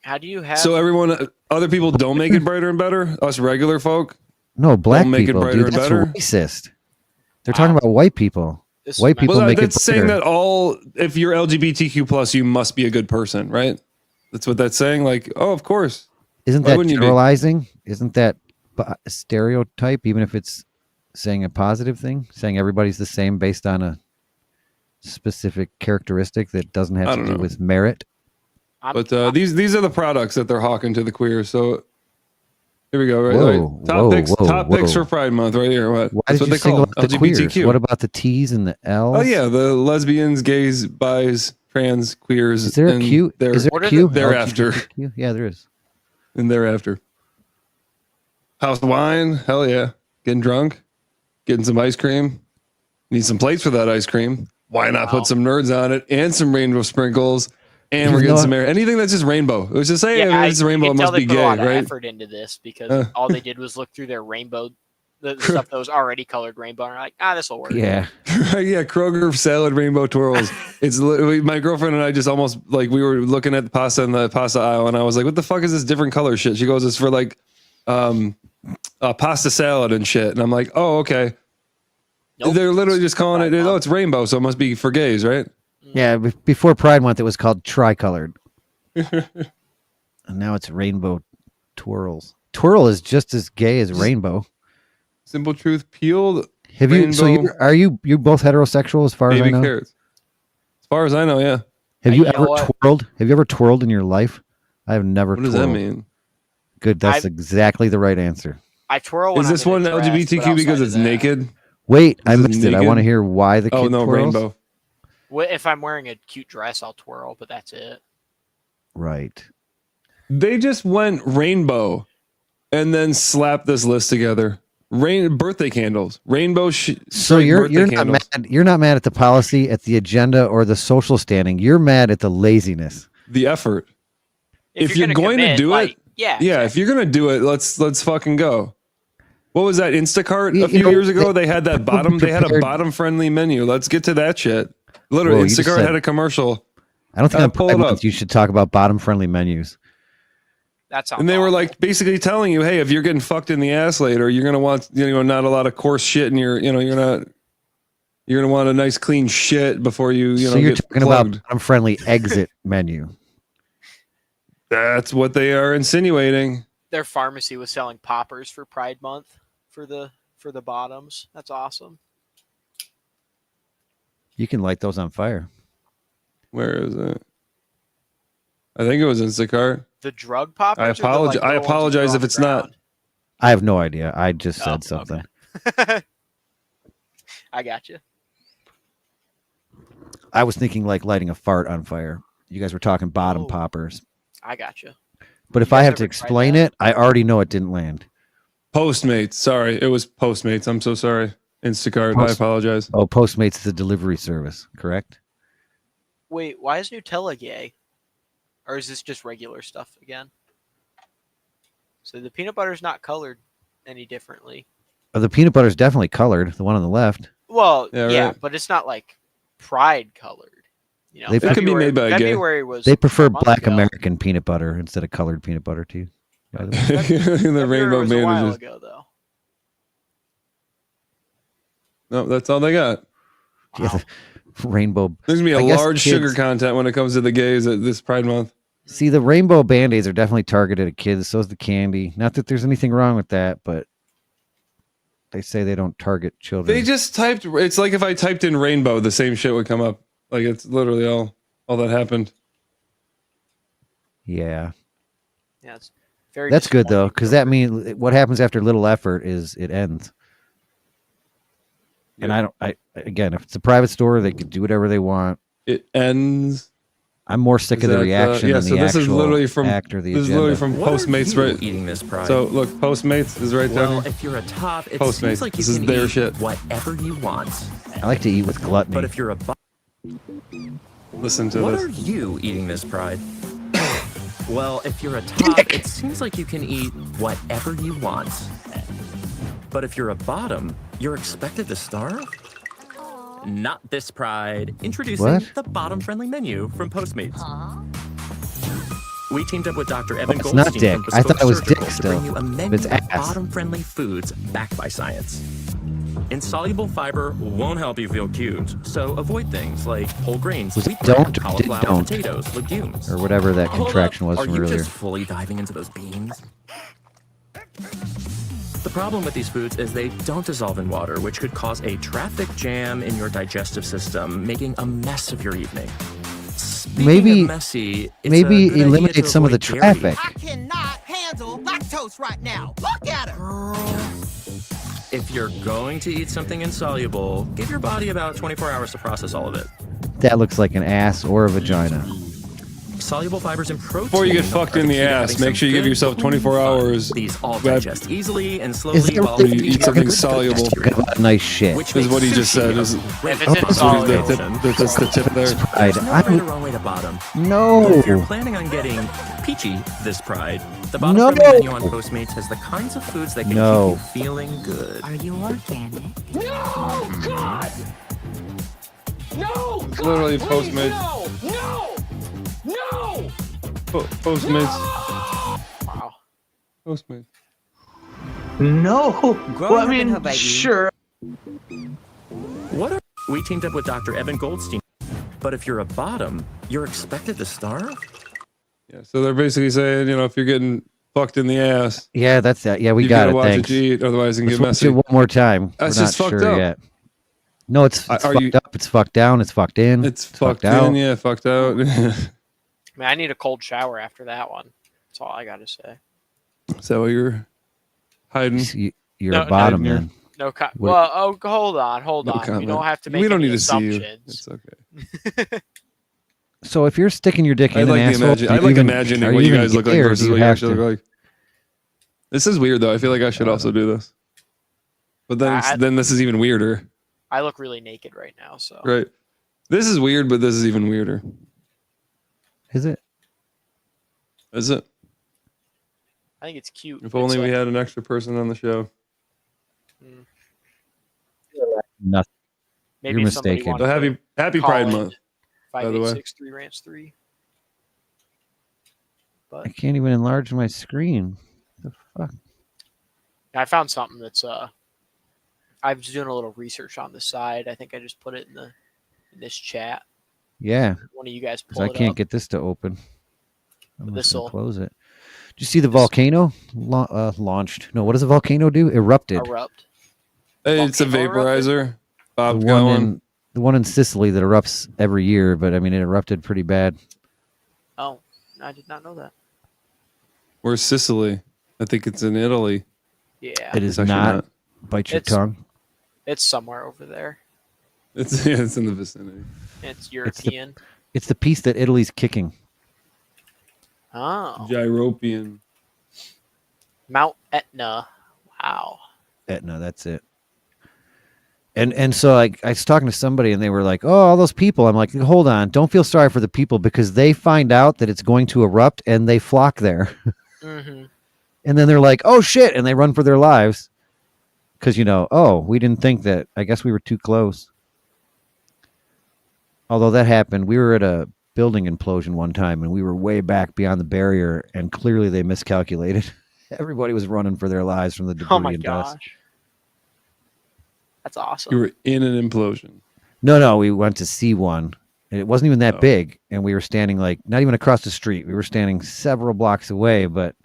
How do you have? So everyone, other people don't make it brighter and better. Us regular folk, No, black don't make people, it brighter dude. and That's better. racist. They're talking about white people. This White is people Well, make it that's saying brighter. that if you're LGBTQ plus, you must be a good person, right? That's what that's saying. Like, oh, of course. Isn't Why that wouldn't you be? generalizing? Isn't that a stereotype, even if it's saying a positive thing? Saying everybody's the same based on a specific characteristic that doesn't have I to don't do know. with merit? But these are the products that they're hawking to the queers. So here we go. Right, Whoa, top picks whoa. for Pride Month right here. What? Why That's did what you they single call out the queers? LGBTQ. What about the T's and the L's? Oh yeah, the lesbians, gays, bis, trans, queers. Is there a and Q? Is there a Q? Thereafter. LGBTQ? Yeah, there is. And thereafter. House wine, hell yeah. Getting drunk, getting some ice cream. Need some plates for that ice cream. Why not put some nerds on it and some rainbow sprinkles? And we're getting some air. Anything that's just rainbow. It was just say if it's rainbow, it must be gay, Put a lot of right? effort into this because all they did was look through their rainbow, the stuff that was already colored rainbow, and are like, this will work. Yeah. Yeah, Kroger salad rainbow twirls. It's my girlfriend and I just almost like we were looking at the pasta in the pasta aisle, and I was like, "What the fuck is this different color shit?" She goes, "It's for like pasta salad and shit." And I'm like, "Oh, okay." Nope. They're literally just calling it. Oh, it's rainbow, so it must be for gays, right? Yeah, before Pride Month, it was called tricolored. And now it's rainbow twirls. Twirl is just as gay as rainbow. Simple truth, peeled. Have you? So rainbow, are you both heterosexual as far as I baby know? carrots. As far as I know, yeah. Have you know ever what? twirled? Have you ever twirled in your life? I have never. What does that mean? Good. That's exactly the right answer. I twirl. When Is this I'm one in a dress, LGBTQ but because outside it's of that- naked? Wait, I Is it missed it. I naked? want to hear why the kid Oh no, twirls. rainbow. If I'm wearing a cute dress, I'll twirl, but that's it. Right. They just went rainbow, and then slapped this list together. Birthday candles, rainbow. So you're not candles. mad. You're not mad at the policy, at the agenda, or the social standing. You're mad at the laziness. The effort. If you're gonna going commit, to do like, it, yeah, If you're gonna do it, let's fucking go. What was that Instacart You a few know, years ago? They had that people bottom. They had a prepared- bottom friendly menu. Let's get to that shit. Literally, Whoa, you just Instacart said- had a commercial. I don't think on pull Pride it up. Month you should talk about bottom-friendly menus. That's And they were like basically telling you, hey, if you're getting fucked in the ass later, you're gonna want not a lot of coarse shit, and you're gonna want a nice clean shit before you So you're get talking plugged. about bottom-friendly exit menu. That's what they are insinuating. their pharmacy was selling poppers for Pride Month for the bottoms. That's awesome. You can light those on fire. Where is it? I think it was Instacart. The drug poppers. I or the, apologize. like, I little ones you apologize throw if on it's the not. ground? I have no idea. I just said something. I got you. I was thinking like lighting a fart on fire. You guys were talking bottom poppers. I got you. But if I have to explain it, I already know it didn't land. Postmates. Sorry, it was Postmates. I'm so sorry. Instacart. I apologize. Oh, Postmates is a delivery service, correct? Wait, why is Nutella gay? Or is this just regular stuff again? So the peanut butter's not colored any differently. The peanut butter is definitely colored. The one on the left. Well, Yeah, yeah, right. but it's not like Pride colored. You know, They- It could be made by a gay. February was. They prefer a month black ago. American peanut butter instead of colored peanut butter too. By the way. The February rainbow was a while bandages. ago, though. No, that's all they got. Yeah, the rainbow. There's gonna be I a guess large kids- sugar content when it comes to the gays at this Pride Month. See, the rainbow band-aids are definitely targeted at kids. So is the candy. Not that there's anything wrong with that, but they say they don't target children. They just typed. It's like if I typed in rainbow, the same shit would come up. Like it's literally all that happened. Yeah. Yeah, it's very. That's good though, disappointing. because that means what happens after little effort is it ends. And I again, if it's a private store, they can do whatever they want. It ends. I'm more sick of the reaction than the this actual is literally from actor. The this is agenda. literally from What are Postmates, you right? eating this Pride? So look, Postmates is right Well, there. if you're a top, it Postmates. seems like you This is can their eat shit. whatever you want. I like to eat with gluttony. But if you're a Listen to what this. are you eating this Pride? Well, if you're a top, it seems like you can eat whatever you want. But if you're a bottom, you're expected to starve? Not this Pride. Introducing What? the bottom-friendly menu from Postmates. We teamed up with Dr. Evan It's not Goldstein dick. from I thought it was Surgical dick to bring still. you a menu It's of ass. bottom-friendly foods backed by science. Insoluble fiber won't help you feel cute, so avoid things like whole grains, Was it wheat bran, don't or did cauliflower, don't? potatoes, legumes. Or whatever that Hold contraction up. was Are from you earlier. just fully diving into those beans? The problem with these foods is they don't dissolve in water, which could cause a traffic jam in your digestive system, making a mess of your evening. Speaking Maybe- of messy, it's Maybe a good idea eliminate to some of the avoid dairy. traffic. cannot handle lactose right now. Look at her. If you're going to eat something insoluble, give your body about 24 hours to process all of it. That looks like an ass or a vagina. Soluble fibers and protein. Before you get fucked in the ass, make sure you give yourself 24 hours. These all Grab- digest easily and Is slowly that while when you they eat something soluble. Nice shit. Which This is what he makes just said. sushi Is, a great If it's that's insoluble. the tip there. Pride. There's no I right or would, wrong way to bottom. no. But if you're planning on getting peachy this Pride, the bottom No. friendly menu on Postmates has the kinds of foods that can No. keep you feeling good. Are you organic? No, God! No! It's literally God, please, Postmates. No! No! Postmates. Wow. Postmates. No. Well, I mean, sure. What are we teamed up with Dr. Evan Goldstein. But if you're a bottom, you're expected to starve? Yeah, so they're basically saying, if you're getting fucked in the ass, Yeah, that's that. Yeah, we you got gotta it. watch Thanks. what you eat, otherwise it can Let's get watch messy. it one more time. That's We're not just fucked sure up. yet. No, it's Are fucked you- up. It's fucked down. It's fucked in. It's fucked out. in, yeah, fucked out. I mean, I need a cold shower after that one. That's all I got to say. Is that what you're hiding? You're No, a bottom no, then. No, What- well, hold on. No We comment. don't have to make We don't any need to see you. assumptions. It's okay. So if you're sticking your dick in I'd an like to asshole, imagine. do I'd like even- imagining are what you even guys look like gay or versus do what you have actually to? look like. This is weird though. I feel like I should also do this. But then, then this is even weirder, I look really naked right now, so right? This is weird, but this is even weirder. Is it? Is it? I think it's cute. If only It's, we had an extra person on the show. Nothing. Maybe You're if somebody mistaken. wanted So to happy call Pride in Month, by the way. 5863 Rants 3. I can't even enlarge my screen. The fuck? I found something that's I was doing a little research on the side. I think I just put it in this chat. Yeah. One of you guys 'Cause pull I it can't up. get this to open. I'm just This'll- gonna close it. Did you see the volcano launched? No, what does a volcano do? Erupted. Erupt. Hey, it's a Volcano erupted? vaporizer. Bob's The got one one. in the one in Sicily that erupts every year, but I mean it erupted pretty bad. Oh, I did not know that. Where's Sicily? I think it's in Italy. Yeah. It is actually not. Bite your It's- tongue. It's somewhere over there. It's it's in the vicinity. It's European. It's the piece that Italy's kicking. Oh. Gyropean. Mount Etna. Wow. Etna, that's it. And so like I was talking to somebody and they were like, "Oh, all those people." I'm like, "Hold on, don't feel sorry for the people because they find out that it's going to erupt and they flock there." Mm-hmm. And then they're like, "Oh shit," and they run for their lives because oh, we didn't think that. I guess we were too close. Although that happened, we were at a building implosion one time and we were way back beyond the barrier, and clearly they miscalculated. Everybody was running for their lives from the debris Oh my and dust. gosh. That's awesome. You were in an implosion. No, we went to see one, and it wasn't even that Oh. big, and we were standing like not even across the street. We were standing several blocks away, but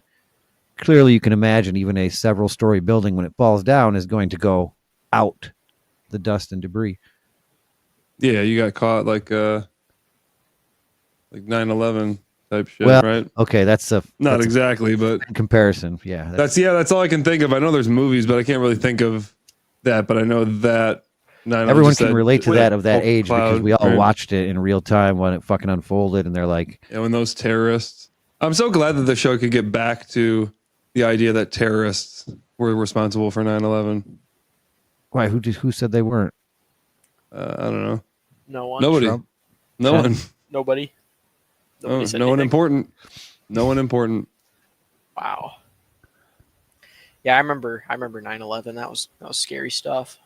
clearly you can imagine even a several-story building when it falls down is going to go out the dust and debris. Yeah, you got caught like 9/11 type shit, Well, right? okay, that's Not exactly, but in comparison. Yeah, that's all I can think of. I know there's movies, but I can't really think of that. But I know that Everyone can relate to that of that age because we all right? watched it in real time when it fucking unfolded, and they're like, "Yeah, when those terrorists." I'm so glad that the show could get back to the idea that terrorists were responsible for 9/11. "Why? Who said they weren't?" I don't know. No one. Nobody. Trump. No one. Nobody. Oh, said no one anything. important. No one important. Wow. Yeah, I remember 9/11. That was scary stuff.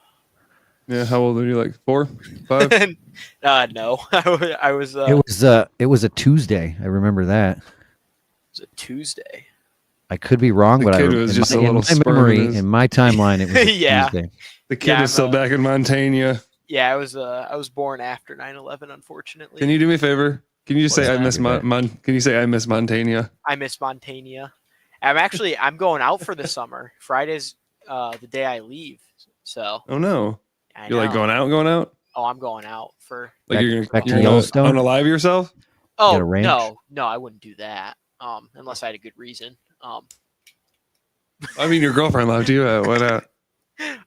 Yeah, how old are you? Like 4, 5? No, I was. It was a Tuesday. I remember that. It was a Tuesday. I could be wrong, The but kid was just a in little my sperm memory, in his- in my timeline, it was a Yeah. Tuesday. The kid is still back in Montana. Yeah, I was born after 9/11, unfortunately. Can you do me a favor? Can you just say What's I that? miss Can you say I miss Montana? I miss Montana. I'm going out for the summer. Friday's the day I leave. So Oh no. I You're like know. going out? Oh, I'm going out for Like Back to you're Yellowstone? gonna unalive yourself? Oh a ranch? no, I wouldn't do that. Unless I had a good reason. I mean, your girlfriend left you. Why not?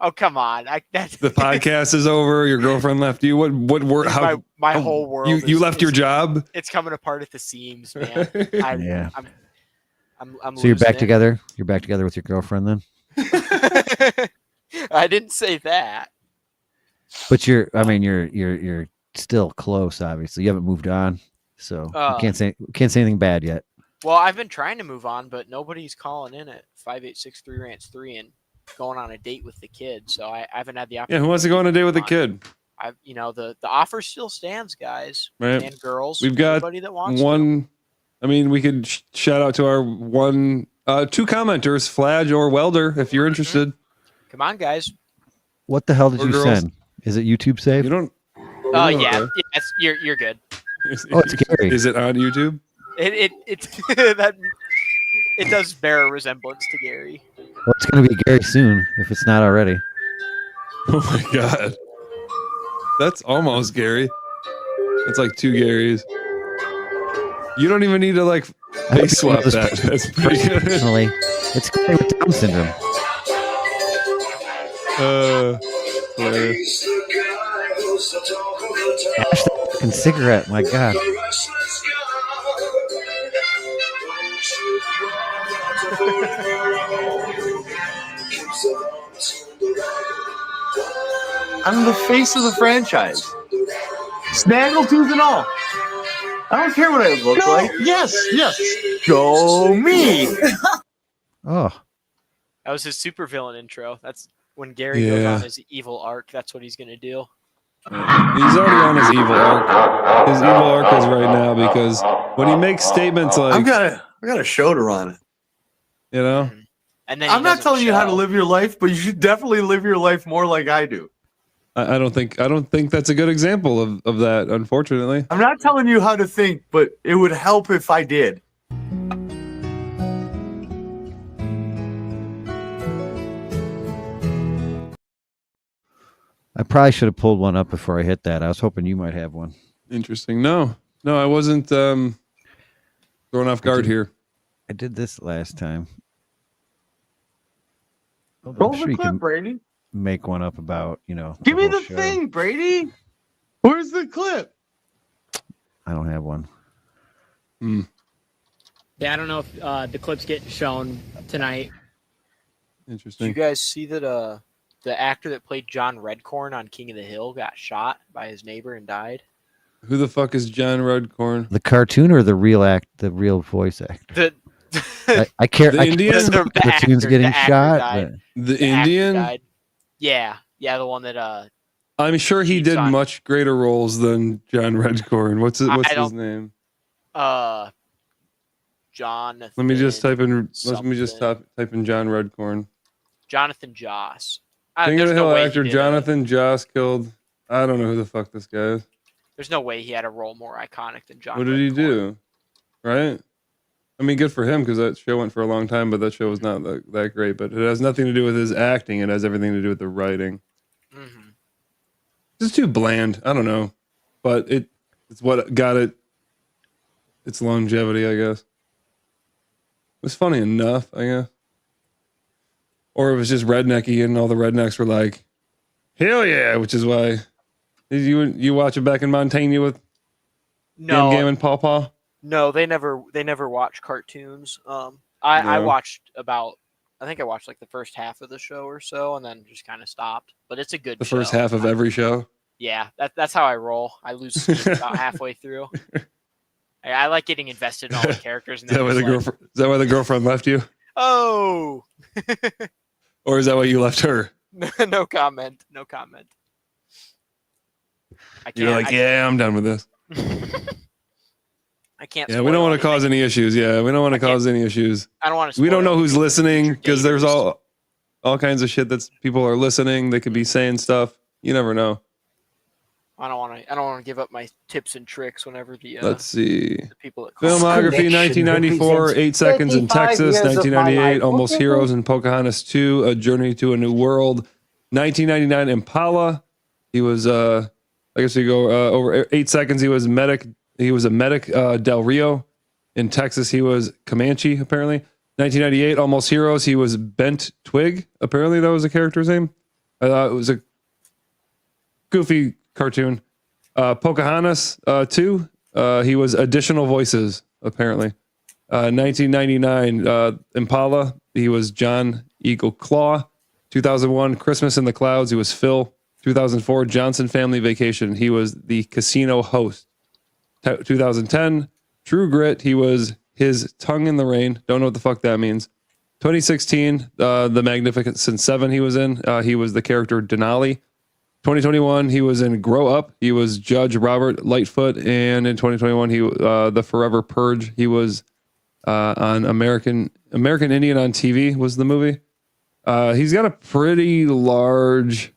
Oh come on! That's The podcast is over. Your girlfriend left you. What work? How my whole world. You left your job? It's coming apart at the seams, man. Yeah. I'm So you're losing back it. together? You're back together with your girlfriend then? I didn't say that. But you're still close. Obviously, you haven't moved on, so you can't say anything bad yet. Well, I've been trying to move on, but nobody's calling in at 5863 Rants 3 and going on a date with the kid. So I haven't had the Yeah, opportunity. who wants to go on a date with a kid? The offer still stands, guys Right. and girls. We've got anybody that wants one. I mean, we could shout out to our two commenters, Fladge or Welder, if you're interested. Come on, guys. What the hell did Or you girls. send? Is it YouTube saved? You don't. Oh yeah, you're good. Oh, it's Gary. Is it on YouTube? It that it does bear a resemblance to Gary. Well, it's going to be Gary soon if it's not already. Oh my god, that's almost Gary. That's like 2 Garys. You don't even need to like face swap that. That's pretty good. Personally, it's Gary with Down syndrome. Hilarious. Ash that fucking cigarette. My God. I'm the face of the franchise. Snaggletooth and all. I don't care what I look like. Yes. Show me. Oh. That was his supervillain intro. That's when Gary goes on his evil arc. That's what he's gonna do. He's already on his evil arc. His evil arc is right now because when he makes statements like, I got a show to run. you know, And then I'm not telling you how to live your life, but you should definitely live your life more like I do. I don't think that's a good example of that, unfortunately. I'm not telling you how to think, but it would help if I did. I probably should have pulled one up before I hit that. I was hoping you might have one. Interesting. No, I wasn't thrown off guard here. I did this last time. Roll I'm the sure you clip, can Brady. make one up about, Give me whole the show. thing, Brady. Where's the clip? I don't have one. Yeah, I don't know if the clip's getting shown tonight. Interesting. Did you guys see that the actor that played John Redcorn on King of the Hill got shot by his neighbor and died? Who the fuck is John Redcorn? The cartoon or the real voice actor? I care. The I Indian? care The if the cartoon's actor- getting the actor shot. died. The actor Indian? died. Yeah, the one that I'm sure he did on- much greater roles than John Redcorn. What's I his don't- name? Jonathan. Let me just type in. something. Type in John Redcorn. Jonathan Joss. King of There's the no Hill way he actor did Jonathan Joss killed. I don't know who the fuck this guy is. There's no way he had a role more iconic than John. What did he Redcorn. do? Right? I mean, good for him because that show went for a long time, but that show was not that great. But it has nothing to do with his acting. It has everything to do with the writing. Mm-hmm. It's too bland. I don't know, but it's what got it. Its longevity, I guess. It was funny enough, I guess. Or it was just rednecky, and all the rednecks were like, Hell yeah, which is why you watch it back in Montaigne with No, Gam and Paw Paw? no, they never watch cartoons. I No. watched I think I watched like the first half of the show or so, and then just kind of stopped. But it's a good The show. first half of every show. Yeah, that's how I roll. I lose steam about halfway through. I like getting invested in all the characters. And Is that why the girlfriend left you? Oh. Or is that why you left her? No comment. No comment. You're like, yeah, I'm done with this. I can't. Yeah, we don't want to cause any issues. Yeah, we don't want to cause any issues. I don't want to. We don't know who's listening because there's all kinds of shit that people are listening. They could be saying stuff. You never know. I don't want to give up my tips and tricks whenever the Let's see. the people that call Filmography: 1994, 8 Seconds in Texas. 1998, Almost Heroes and Pocahontas 2, A Journey to a New World. 1999, Impala. He was I guess we go over 8 seconds. He was medic. He was a medic. Del Rio. In Texas, he was Comanche. Apparently, 1998, Almost Heroes. He was Bent Twig. Apparently, that was a character's name. I thought it was a goofy cartoon. Pocahontas 2. He was Additional Voices. Apparently, 1999, Impala. He was John Eagle Claw. 2001, Christmas in the Clouds. He was Phil. 2004, Johnson Family Vacation. He was the casino host. 2010, True Grit. He was his tongue in the rain. Don't know what the fuck that means. 2016, The Magnificent Seven. He was in. He was the character Denali. 2021, he was in Grow Up. He was Judge Robert Lightfoot. And in 2021, he the Forever Purge. He was on American Indian on TV was the movie. He's got a pretty large.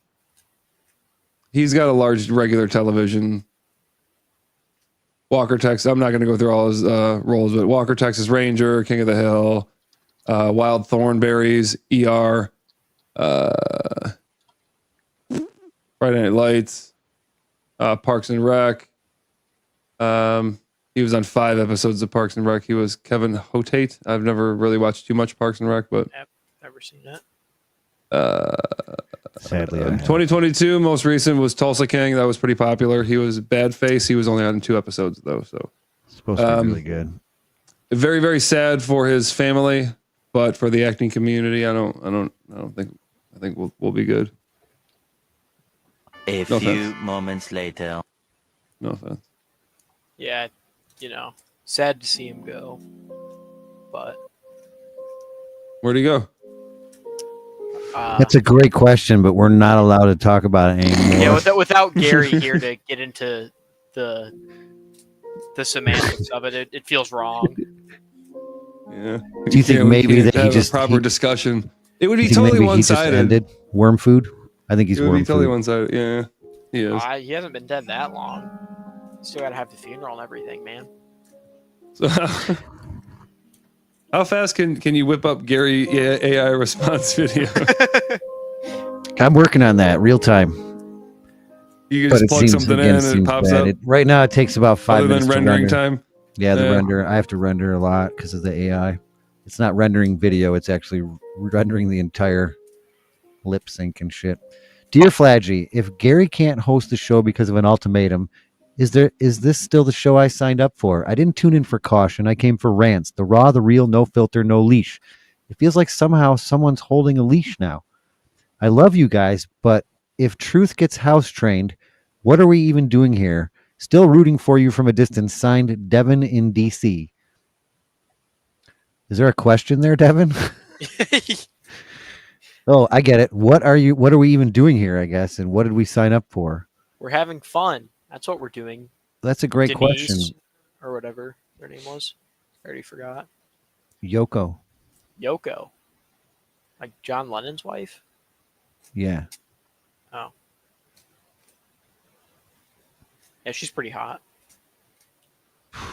He's got a large regular television. Walker, Texas. I'm not going to go through all his roles, but Walker, Texas Ranger, King of the Hill, Wild Thornberries, ER, Friday Night Lights, Parks and Rec. He was on 5 episodes of Parks and Rec. He was Kevin Hotate. I've never really watched too much Parks and Rec, but Never seen that. Sadly, 2022 most recent was Tulsa King. That was pretty popular. He was Bad Face. He was only on 2 episodes though, so supposed to be really good. Very, very sad for his family, but for the acting community, I think we'll be good. A few moments later. No offense. Yeah, sad to see him go, but where'd he go? That's a great question, but we're not allowed to talk about it anymore. Yeah, without Gary here to get into the semantics of it, it feels wrong. Yeah. Do you think maybe that he just a proper discussion? It would be maybe totally he just one-sided. ended? Worm food? I think he's It would worm be totally food. one-sided. Yeah, he is. He hasn't been dead that long. Still got to have the funeral and everything, man. So how fast can you whip up Gary AI response video? I'm working on that real time. You can just plug something in and it pops up. Right now, it takes about 5 Other minutes. than rendering to render. time. Yeah, the render. I have to render a lot because of the AI. It's not rendering video. It's actually rendering the entire lip sync and shit. Dear Fladgy, if Gary can't host the show because of an ultimatum, is this still the show I signed up for? I didn't tune in for caution. I came for rants. The raw, the real, no filter, no leash. It feels like somehow someone's holding a leash now. I love you guys, but if truth gets house trained, what are we even doing here? Still rooting for you from a distance. Signed, Devin in DC. Is there a question there, Devin? Oh, I get it. What are we even doing here, I guess? And what did we sign up for? We're having fun. That's what we're doing. That's a great Denise, question. Or whatever their name was. I already forgot. Yoko. Like John Lennon's wife? Yeah. Oh. Yeah, she's pretty hot.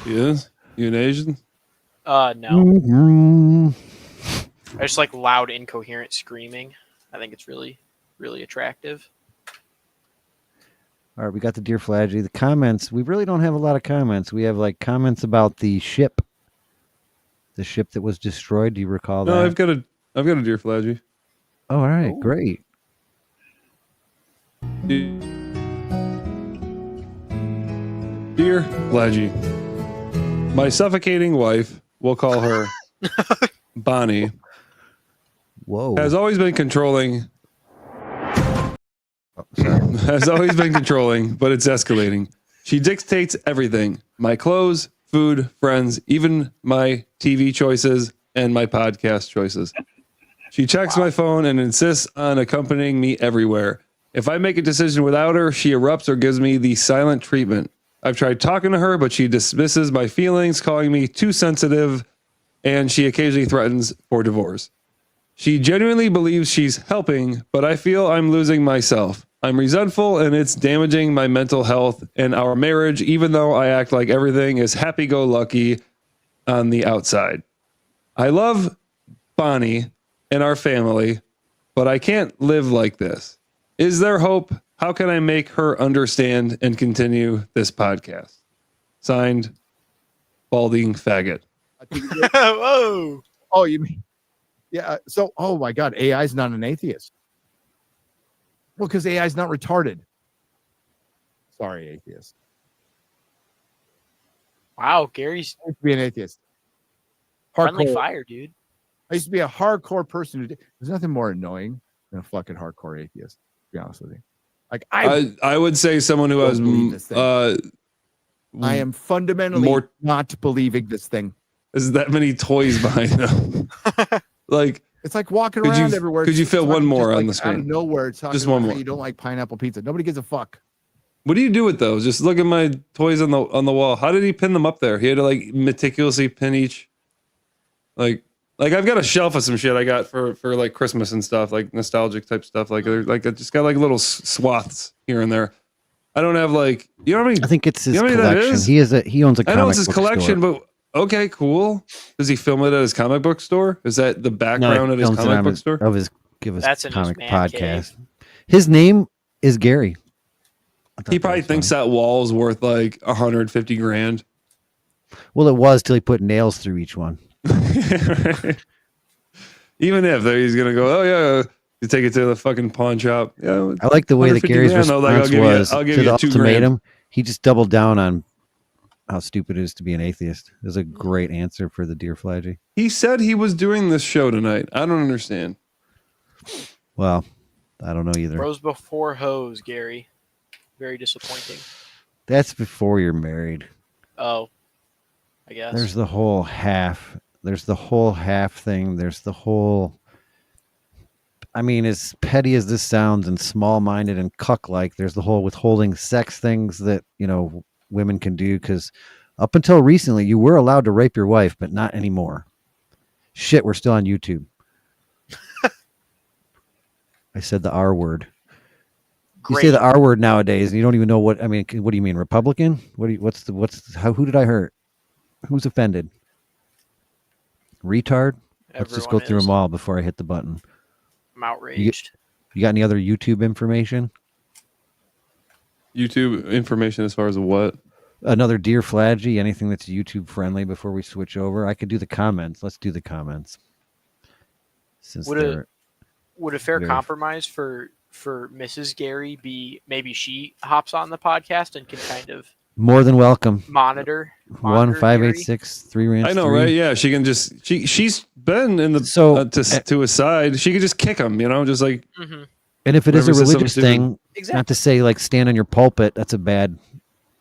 He is? You an Asian? No. Mm-hmm. I just like loud, incoherent screaming. I think it's really, really attractive. All right, we got the Dear Fladgy. The comments, we really don't have a lot of comments. We have like comments about the ship. The ship that was destroyed. Do you recall that? No, I've got a Dear Fladgy. Oh, all right, great. Dear Fladge, my suffocating wife, we'll call her Bonnie, has always been controlling. Has always been controlling, but it's escalating. She dictates everything: my clothes, food, friends, even my TV choices and my podcast choices. She checks my phone and insists on accompanying me everywhere. If I make a decision without her, she erupts or gives me the silent treatment. I've tried talking to her, but she dismisses my feelings, calling me too sensitive, and she occasionally threatens for divorce. She genuinely believes she's helping, but I feel I'm losing myself. I'm resentful, and it's damaging my mental health and our marriage, even though I act like everything is happy-go-lucky on the outside. I love Bonnie and our family, but I can't live like this. Is there hope? How can I make her understand and continue this podcast? Signed, Balding Faggot. Whoa. Oh, you mean, yeah. So, oh my God, AI is not an atheist. Well, because AI is not retarded. Sorry, atheist. Wow, Gary's I used to be an atheist. friendly fire, dude. I used to be a hardcore person who there's nothing more annoying than a fucking hardcore atheist, to be honest with you. Like I would say someone who has I am fundamentally not believing this thing. There's that many toys behind them. Like it's like walking around everywhere. Could you fit one more on the Out screen? of nowhere, talking Just one about more. how you don't like pineapple pizza. Nobody gives a fuck. What do you do with those? Just look at my toys on the wall. How did he pin them up there? He had to like meticulously pin each. Like I've got a shelf of some shit I got for like Christmas and stuff, like nostalgic type stuff. Like I just got like little swaths here and there. I don't have like, you know what I mean? I think it's his You know what I mean, collection. He owns a comic book store. I know it's his collection, but okay, cool. Does he film it at his comic book store? Is that the background at his comic book store? Of his That's in his comic man podcast. His name is Gary. He probably thinks that wall's worth like 150 grand. Well, it was till he put nails through each one. Even if he's gonna go, oh yeah, you take it to the fucking pawn shop. Yeah, I like the way that Gary's response was I'll give to you the $2,000. ultimatum. He just doubled down on how stupid it is to be an atheist. It was a great answer for the dear Fladge. He said he was doing this show tonight. I don't understand. Well, I don't know either. Bros before hoes, Gary. Very disappointing. That's before you're married. Oh, I guess. There's the whole half. There's the whole half thing. There's the whole. I mean, as petty as this sounds and small-minded and cuck-like, there's the whole withholding sex things that, women can do, because up until recently, you were allowed to rape your wife, but not anymore. Shit, we're still on YouTube. I said the R word. Great. You say the R word nowadays, and you don't even know what. I mean, what do you mean, Republican? Who did I hurt? Who's offended? Retard? Let's just go through them all before I hit the button. I'm outraged. You got any other YouTube information? YouTube information as far as what? Another dear Fladge, anything that's YouTube friendly before we switch over? I could do the comments. Let's do the comments. Since would a fair compromise for Mrs. Gary be maybe she hops on the podcast and can kind of more than welcome monitor 1-586-3 Rants. I know, right? Yeah, she can just she's been in the to a side. She could just kick him, just like. Mm-hmm. And if it is a religious thing, exactly. Not to say like stand on your pulpit, that's a bad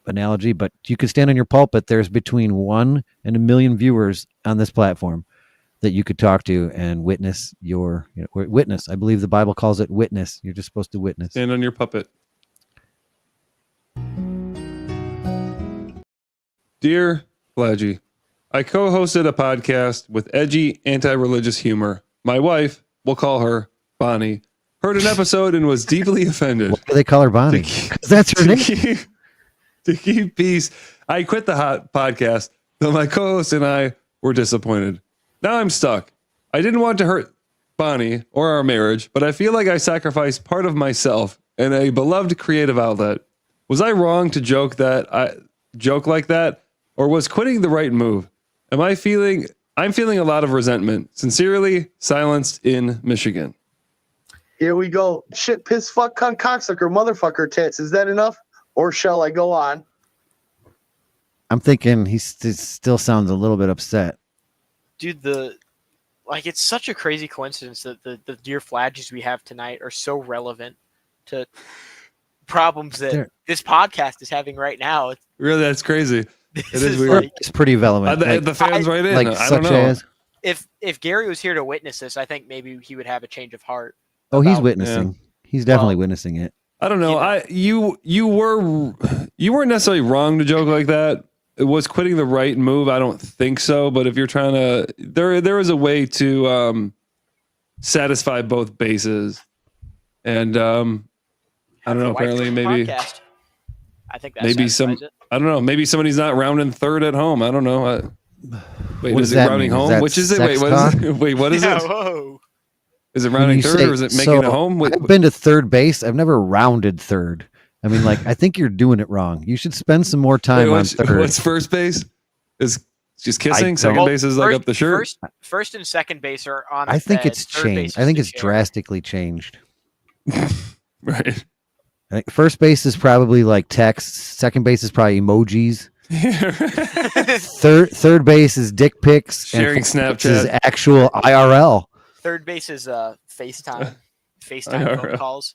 analogy, but you could stand on your pulpit. There's between 1 and 1 million viewers on this platform that you could talk to and witness your witness. I believe the Bible calls it witness. You're just supposed to witness. Stand on your puppet. Dear Fladge, I co-hosted a podcast with edgy anti-religious humor. My wife, we'll call her Bonnie, heard an episode and was deeply offended. Why do they call her Bonnie? Because that's her name. To keep peace, I quit the hot podcast, though my co-host and I were disappointed. Now I'm stuck. I didn't want to hurt Bonnie or our marriage, but I feel like I sacrificed part of myself and a beloved creative outlet. Was I wrong to joke like that, or was quitting the right move? I'm feeling a lot of resentment. Sincerely, Silenced in Michigan. Here we go. Shit, piss, fuck, cunt, cocksucker, motherfucker, tits. Is that enough? Or shall I go on? I'm thinking he still sounds a little bit upset. Dude, it's such a crazy coincidence that the dear Fladges we have tonight are so relevant to problems that this podcast is having right now. Really, that's crazy. It is weird. Like, it's pretty relevant. The fans right in. Like I don't know. as. If Gary was here to witness this, I think maybe he would have a change of heart. Oh, he's witnessing. Yeah. He's definitely witnessing it. I don't know. You weren't necessarily wrong to joke like that. Was quitting the right move? I don't think so. But if you're trying to, there is a way to satisfy both bases, and I don't know. Apparently, maybe I think that maybe some. I don't know. Maybe somebody's not rounding third at home. I don't know. Wait, what is does it that rounding mean? home? Which is it? Wait, what is it? Wait, what is it? Whoa. Is it rounding third or is it making it home? I've been to third base. I've never rounded third. I mean, I think you're doing it wrong. You should spend some more time on third. What's first base? Is just kissing. Second base is like up the shirt. First and second base are on. I think it's changed. I think it's drastically changed. Right. I think first base is probably like text. Second base is probably emojis. third base is dick pics. Sharing and Snapchat. is actual IRL. Third base is FaceTime phone calls.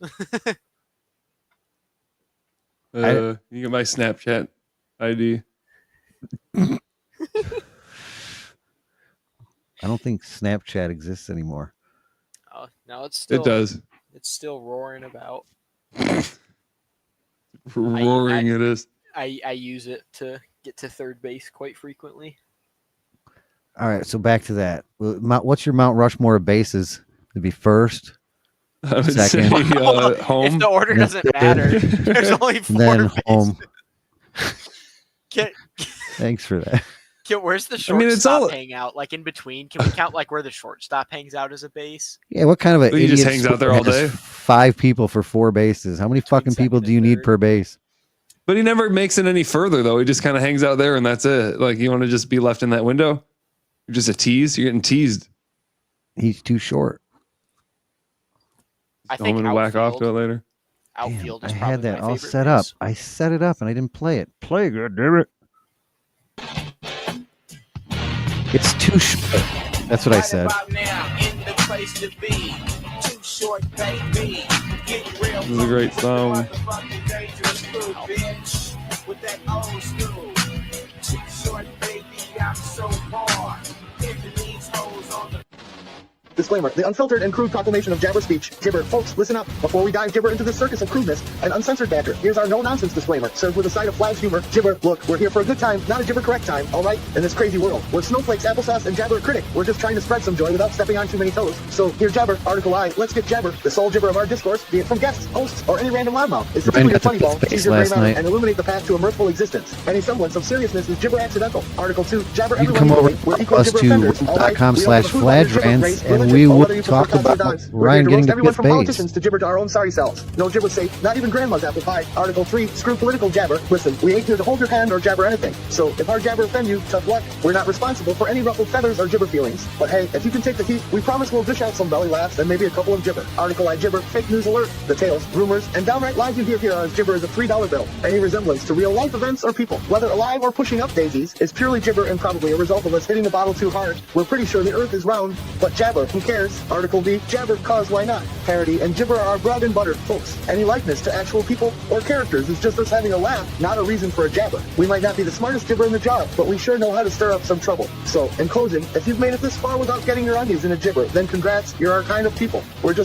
You get my Snapchat ID. I don't think Snapchat exists anymore. Oh no, it does. It's still roaring about. Roaring it is. I use it to get to third base quite frequently. All right, so back to that. What's your Mount Rushmore of bases? It'd be first, I would second, say, home. If the order doesn't matter, there's only 4 then bases. home. Get, Thanks for that. where's the shortstop it's all- hang out? Like in between? Can we count like where the shortstop hangs out as a base? Yeah, what kind of a He just idiot hangs out there all has day? 5 people for 4 bases. How many fucking people do you need per base? But he never makes it any further, though. He just kind of hangs out there, and that's it. Like, you want to just be left in that window? You're just a tease? You're getting teased. He's too short. I think I'm going to whack off to it later. Outfield is I probably had that my all favorite set up. base. I set it up, and I didn't play it. Play it, goddammit. It's too short. That's what I said. This is a great song. Disclaimer. The unfiltered and crude proclamation of jabber speech. Gibber. Folks, listen up. Before we dive gibber into this circus of crudeness and uncensored banter, here's our no-nonsense disclaimer, served with a side of Fladge humor. Gibber, look, we're here for a good time, not a gibber-correct time, all right? In this crazy world, we're snowflakes, applesauce, and jabber critic. We're just trying to spread some joy without stepping on too many toes. So, here jabber, article I, let's get jabber. The sole gibber of our discourse, be it from guests, hosts, or any random loudmouth, is to Ryan simply a got the funny ball, space tease your last brain out, night. and illuminate the path to a mirthful existence. Any semblance of seriousness is gibber accidental. Article 2, jabber You can everyone come over equally. We're to equal us gibber to offenders, all right? com We don't give a / hoot about your Fladge gibber Rants, race, and religion, we or will whether you prefer talk cats or about dogs. We're Ryan here to getting roast to everyone fifth from base. politicians to gibber to our own sorry selves. No gibber safe, not even grandma's apple pie. Article 3, screw political jabber. Listen, we ain't here to hold your hand or jabber anything. So if our jabber offend you, tough luck. We're not responsible for any ruffled feathers or gibber feelings. But hey, if you can take the heat, we promise we'll dish out some belly laughs and maybe a couple of gibber. Article I gibber, fake news alert. The tales, rumors, and downright lies you hear here as gibber is a $3 bill. Any resemblance to real life events or people, whether alive or pushing up daisies, is purely gibber and probably a result of us hitting the bottle too hard. We're pretty sure the earth is round, but jabber, who cares? Article B, jabber, cause why not? Parody and gibber are our bread and butter, folks. Any likeness to actual people or characters is just us having a laugh, not a reason for a jabber. We might not be the smartest gibber in the job, but we sure know how to stir up some trouble. So, in closing, if you've made it this far without getting your undies in a gibber, then congrats, you're our kind of people. We're just